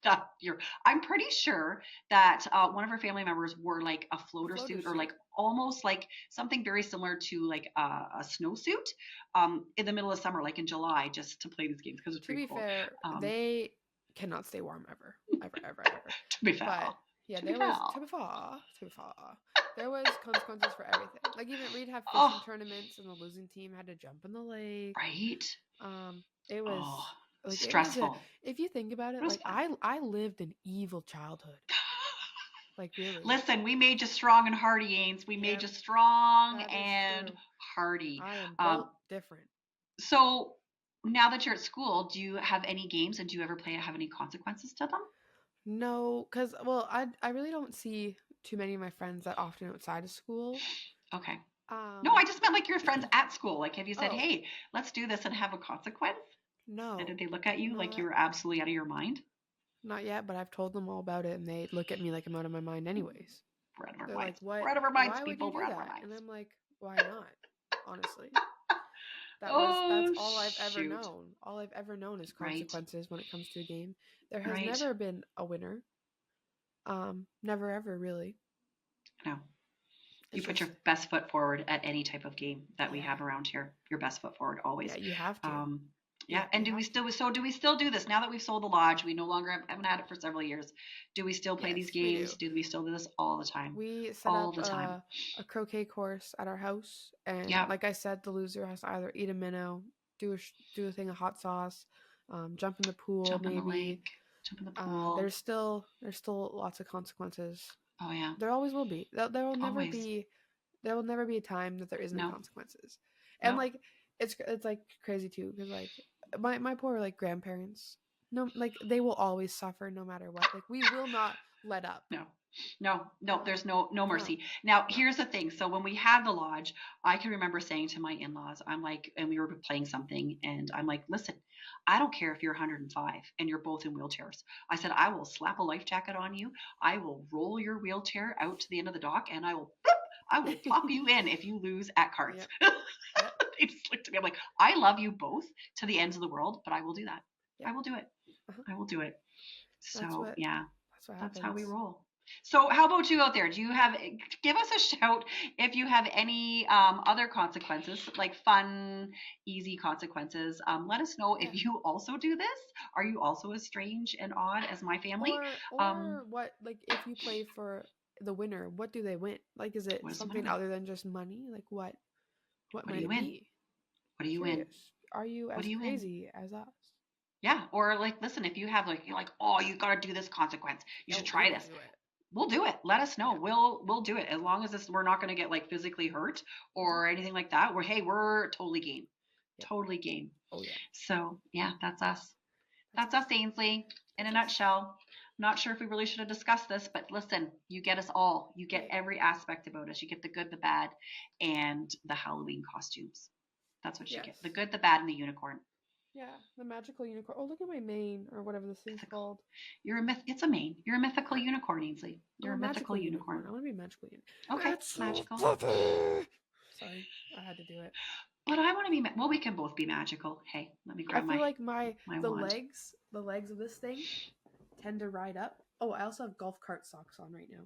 Speaker 1: that year. I'm pretty sure that one of our family members wore like a floater suit or
Speaker 2: suit.
Speaker 1: like almost like something very similar to like a snowsuit in the middle of summer, like in July, just to play these games because it's
Speaker 2: To
Speaker 1: pretty
Speaker 2: be
Speaker 1: cold.
Speaker 2: fair, they cannot stay warm ever, ever, ever, ever.
Speaker 1: To be fair.
Speaker 2: But yeah,
Speaker 1: To be
Speaker 2: there was
Speaker 1: fair.
Speaker 2: to be fair. There was consequences for everything. Like even we'd have fishing
Speaker 1: Oh,
Speaker 2: tournaments, and the losing team had to jump in the lake.
Speaker 1: right?
Speaker 2: It was
Speaker 1: Oh,
Speaker 2: like it was
Speaker 1: stressful.
Speaker 2: if you think about it,
Speaker 1: It was
Speaker 2: like
Speaker 1: fun.
Speaker 2: I lived an evil childhood. Like really.
Speaker 1: Listen, we made you strong and hardy, Ains. We made
Speaker 2: Yeah,
Speaker 1: you strong
Speaker 2: that is
Speaker 1: and
Speaker 2: true.
Speaker 1: hardy.
Speaker 2: I am
Speaker 1: Um,
Speaker 2: built different.
Speaker 1: so now that you're at school, do you have any games and do you ever have any consequences to them?
Speaker 2: No, because well, I really don't see too many of my friends that often outside of school.
Speaker 1: Okay. No, I just meant like your friends at school. Like, have you said,
Speaker 2: Oh
Speaker 1: hey, let's do this and have a consequence? And did
Speaker 2: no,
Speaker 1: they look at you like
Speaker 2: not
Speaker 1: you were absolutely out of your mind?
Speaker 2: not yet. But I've told them all about it, and they look at me like I'm out of my mind, anyways.
Speaker 1: We're out of our
Speaker 2: They're
Speaker 1: minds.
Speaker 2: like, "What?
Speaker 1: We're out of our minds,
Speaker 2: Why would
Speaker 1: people.
Speaker 2: you
Speaker 1: We're
Speaker 2: do
Speaker 1: out of our
Speaker 2: that?" And
Speaker 1: minds.
Speaker 2: I'm like, "Why not?" Honestly, that's
Speaker 1: Oh,
Speaker 2: all I've ever
Speaker 1: shoot.
Speaker 2: known. All I've ever known is
Speaker 1: Right.
Speaker 2: consequences when it comes to a game. There has
Speaker 1: Right.
Speaker 2: never been a winner. Never ever really.
Speaker 1: No. You
Speaker 2: It's
Speaker 1: put
Speaker 2: just
Speaker 1: your best foot forward at any type of game that we
Speaker 2: yeah,
Speaker 1: have around here. Your best foot forward always.
Speaker 2: yeah. You have to.
Speaker 1: Yeah. And
Speaker 2: You
Speaker 1: do we
Speaker 2: have to.
Speaker 1: still do we still do this now that we've sold the lodge? We no longer haven't had it for several years. Do we still play these
Speaker 2: Yes, we
Speaker 1: games?
Speaker 2: do.
Speaker 1: Do we still do this all the time?
Speaker 2: We set
Speaker 1: All
Speaker 2: up
Speaker 1: the time.
Speaker 2: a croquet course at our house, and
Speaker 1: Yeah.
Speaker 2: like I said, the loser has to either eat a minnow, do a thing of hot sauce, jump in the pool,
Speaker 1: Jump in the
Speaker 2: maybe.
Speaker 1: lake. Jump in the pool.
Speaker 2: There's still lots of consequences.
Speaker 1: Oh yeah.
Speaker 2: There always will be. There will never
Speaker 1: Always.
Speaker 2: be. There will never be a time that there isn't
Speaker 1: No.
Speaker 2: consequences. And
Speaker 1: No.
Speaker 2: like it's like crazy too, because like my poor like grandparents, no, like they will always suffer no matter what. Like we will not let up.
Speaker 1: No. There's no
Speaker 2: No.
Speaker 1: mercy. Now,
Speaker 2: No.
Speaker 1: here's the thing. So when we had the lodge, I can remember saying to my in-laws, I'm like, and we were playing something, and I'm like, listen, I don't care if you're 105 and you're both in wheelchairs. I said, I will slap a life jacket on you. I will roll your wheelchair out to the end of the dock, and I will plop you in if you lose at cards.
Speaker 2: Yep.
Speaker 1: They just looked at me. I'm like, I love you both to the ends of the world, but I will do that.
Speaker 2: Yep.
Speaker 1: I will do it.
Speaker 2: Uh-huh.
Speaker 1: I will do it. So
Speaker 2: That's what
Speaker 1: that's how we
Speaker 2: happens.
Speaker 1: roll. So how about you out there? Do you have, give us a shout if you have any other consequences, like fun, easy consequences. Let us know
Speaker 2: Yeah.
Speaker 1: if you also do this. Are you also as strange and odd as my family?
Speaker 2: Or what, like if you play for the winner, what do they win? Like is it
Speaker 1: What does the
Speaker 2: something
Speaker 1: winner win?
Speaker 2: other than just money? Like what
Speaker 1: What do
Speaker 2: might
Speaker 1: you
Speaker 2: it
Speaker 1: win?
Speaker 2: be?
Speaker 1: What do you win?
Speaker 2: Curious. Are you
Speaker 1: What
Speaker 2: as
Speaker 1: do you win?
Speaker 2: crazy as us?
Speaker 1: Yeah. Or like, listen, if you have like, you're like, oh, you got to do this consequence. You should try this.
Speaker 2: Do it.
Speaker 1: We'll do it. Let us know.
Speaker 2: Yeah.
Speaker 1: We'll do it as long as we're not going to get like physically hurt or anything like that. We're totally game.
Speaker 2: Yep.
Speaker 1: Totally game.
Speaker 2: Oh yeah.
Speaker 1: So yeah, that's us. That's us, Ainsley, in a nutshell. Not sure if we really should have discussed this, but listen, you get us all. You get
Speaker 2: Right.
Speaker 1: every aspect about us. You get the good, the bad, and the Halloween costumes. That's what you get.
Speaker 2: Yes.
Speaker 1: The good, the bad, and the unicorn.
Speaker 2: Yeah, the magical unicorn. Oh, look at my mane, or whatever this thing's
Speaker 1: Mythical.
Speaker 2: called.
Speaker 1: You're a myth. It's a mane. You're a mythical unicorn, Ainsley. You're
Speaker 2: I'm
Speaker 1: a mythical unicorn.
Speaker 2: I want to be a magical unicorn.
Speaker 1: Okay,
Speaker 2: That's so
Speaker 1: magical.
Speaker 2: fluffy. Sorry, I had to do it.
Speaker 1: But I want to be. Well, we can both be magical. Hey, let me
Speaker 2: I
Speaker 1: grab
Speaker 2: feel
Speaker 1: my.
Speaker 2: like
Speaker 1: my
Speaker 2: the
Speaker 1: wand.
Speaker 2: legs of this thing tend to ride up. Oh, I also have golf cart socks on right now.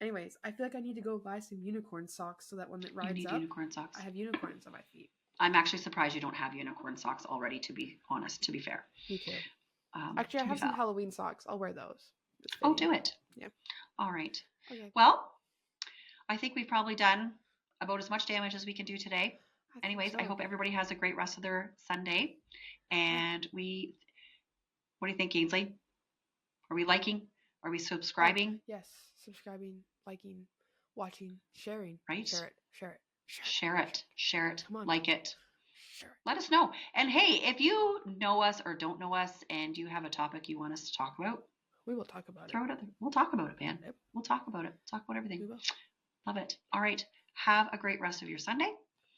Speaker 2: Anyways, I feel like I need to go buy some unicorn socks so that when it
Speaker 1: You
Speaker 2: rides
Speaker 1: need
Speaker 2: up,
Speaker 1: unicorn socks.
Speaker 2: I have unicorns on my feet.
Speaker 1: I'm actually surprised you don't have unicorn socks already. To be honest, to be fair.
Speaker 2: Me too. Actually, I
Speaker 1: to be
Speaker 2: have some
Speaker 1: fair.
Speaker 2: Halloween socks. I'll wear those. It's
Speaker 1: Oh,
Speaker 2: fitting.
Speaker 1: do it.
Speaker 2: Yeah.
Speaker 1: All right.
Speaker 2: Okay.
Speaker 1: Well, I think we've probably done about as much damage as we can do today.
Speaker 2: think
Speaker 1: Anyways,
Speaker 2: so.
Speaker 1: I hope everybody has a great rest of their Sunday. And what do you think, Ainsley? Are we liking? Are we subscribing?
Speaker 2: Yes, subscribing, liking, watching, sharing.
Speaker 1: Right.
Speaker 2: Share it.
Speaker 1: Share it,
Speaker 2: Come on.
Speaker 1: like it.
Speaker 2: Share it.
Speaker 1: Let us know. And hey, if you know us or don't know us and you have a topic you want us to talk about,
Speaker 2: We will talk about
Speaker 1: throw it out there. We'll talk about it, man.
Speaker 2: Yep.
Speaker 1: We'll talk about it. Talk about
Speaker 2: We
Speaker 1: everything.
Speaker 2: will.
Speaker 1: Love it. All right. Have a great rest of your Sunday.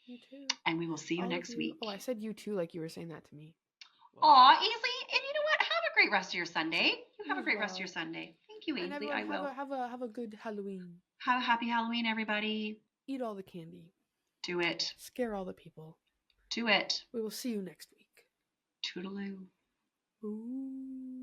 Speaker 2: You too.
Speaker 1: And we will see you
Speaker 2: All of
Speaker 1: next
Speaker 2: you-
Speaker 1: week.
Speaker 2: Oh, I said you too, like you were saying that to me.
Speaker 1: Aw, Ainsley. And you know what? Have a great rest of your Sunday. You have
Speaker 2: You
Speaker 1: a great
Speaker 2: as
Speaker 1: rest of your
Speaker 2: well.
Speaker 1: Sunday. Thank you,
Speaker 2: And
Speaker 1: Ainsley.
Speaker 2: everyone
Speaker 1: I will.
Speaker 2: have a good Halloween.
Speaker 1: Have a happy Halloween, everybody.
Speaker 2: Eat all the candy.
Speaker 1: Do it.
Speaker 2: Scare all the people.
Speaker 1: Do it.
Speaker 2: We will see you next week.
Speaker 1: Toodaloo.
Speaker 2: Ooh.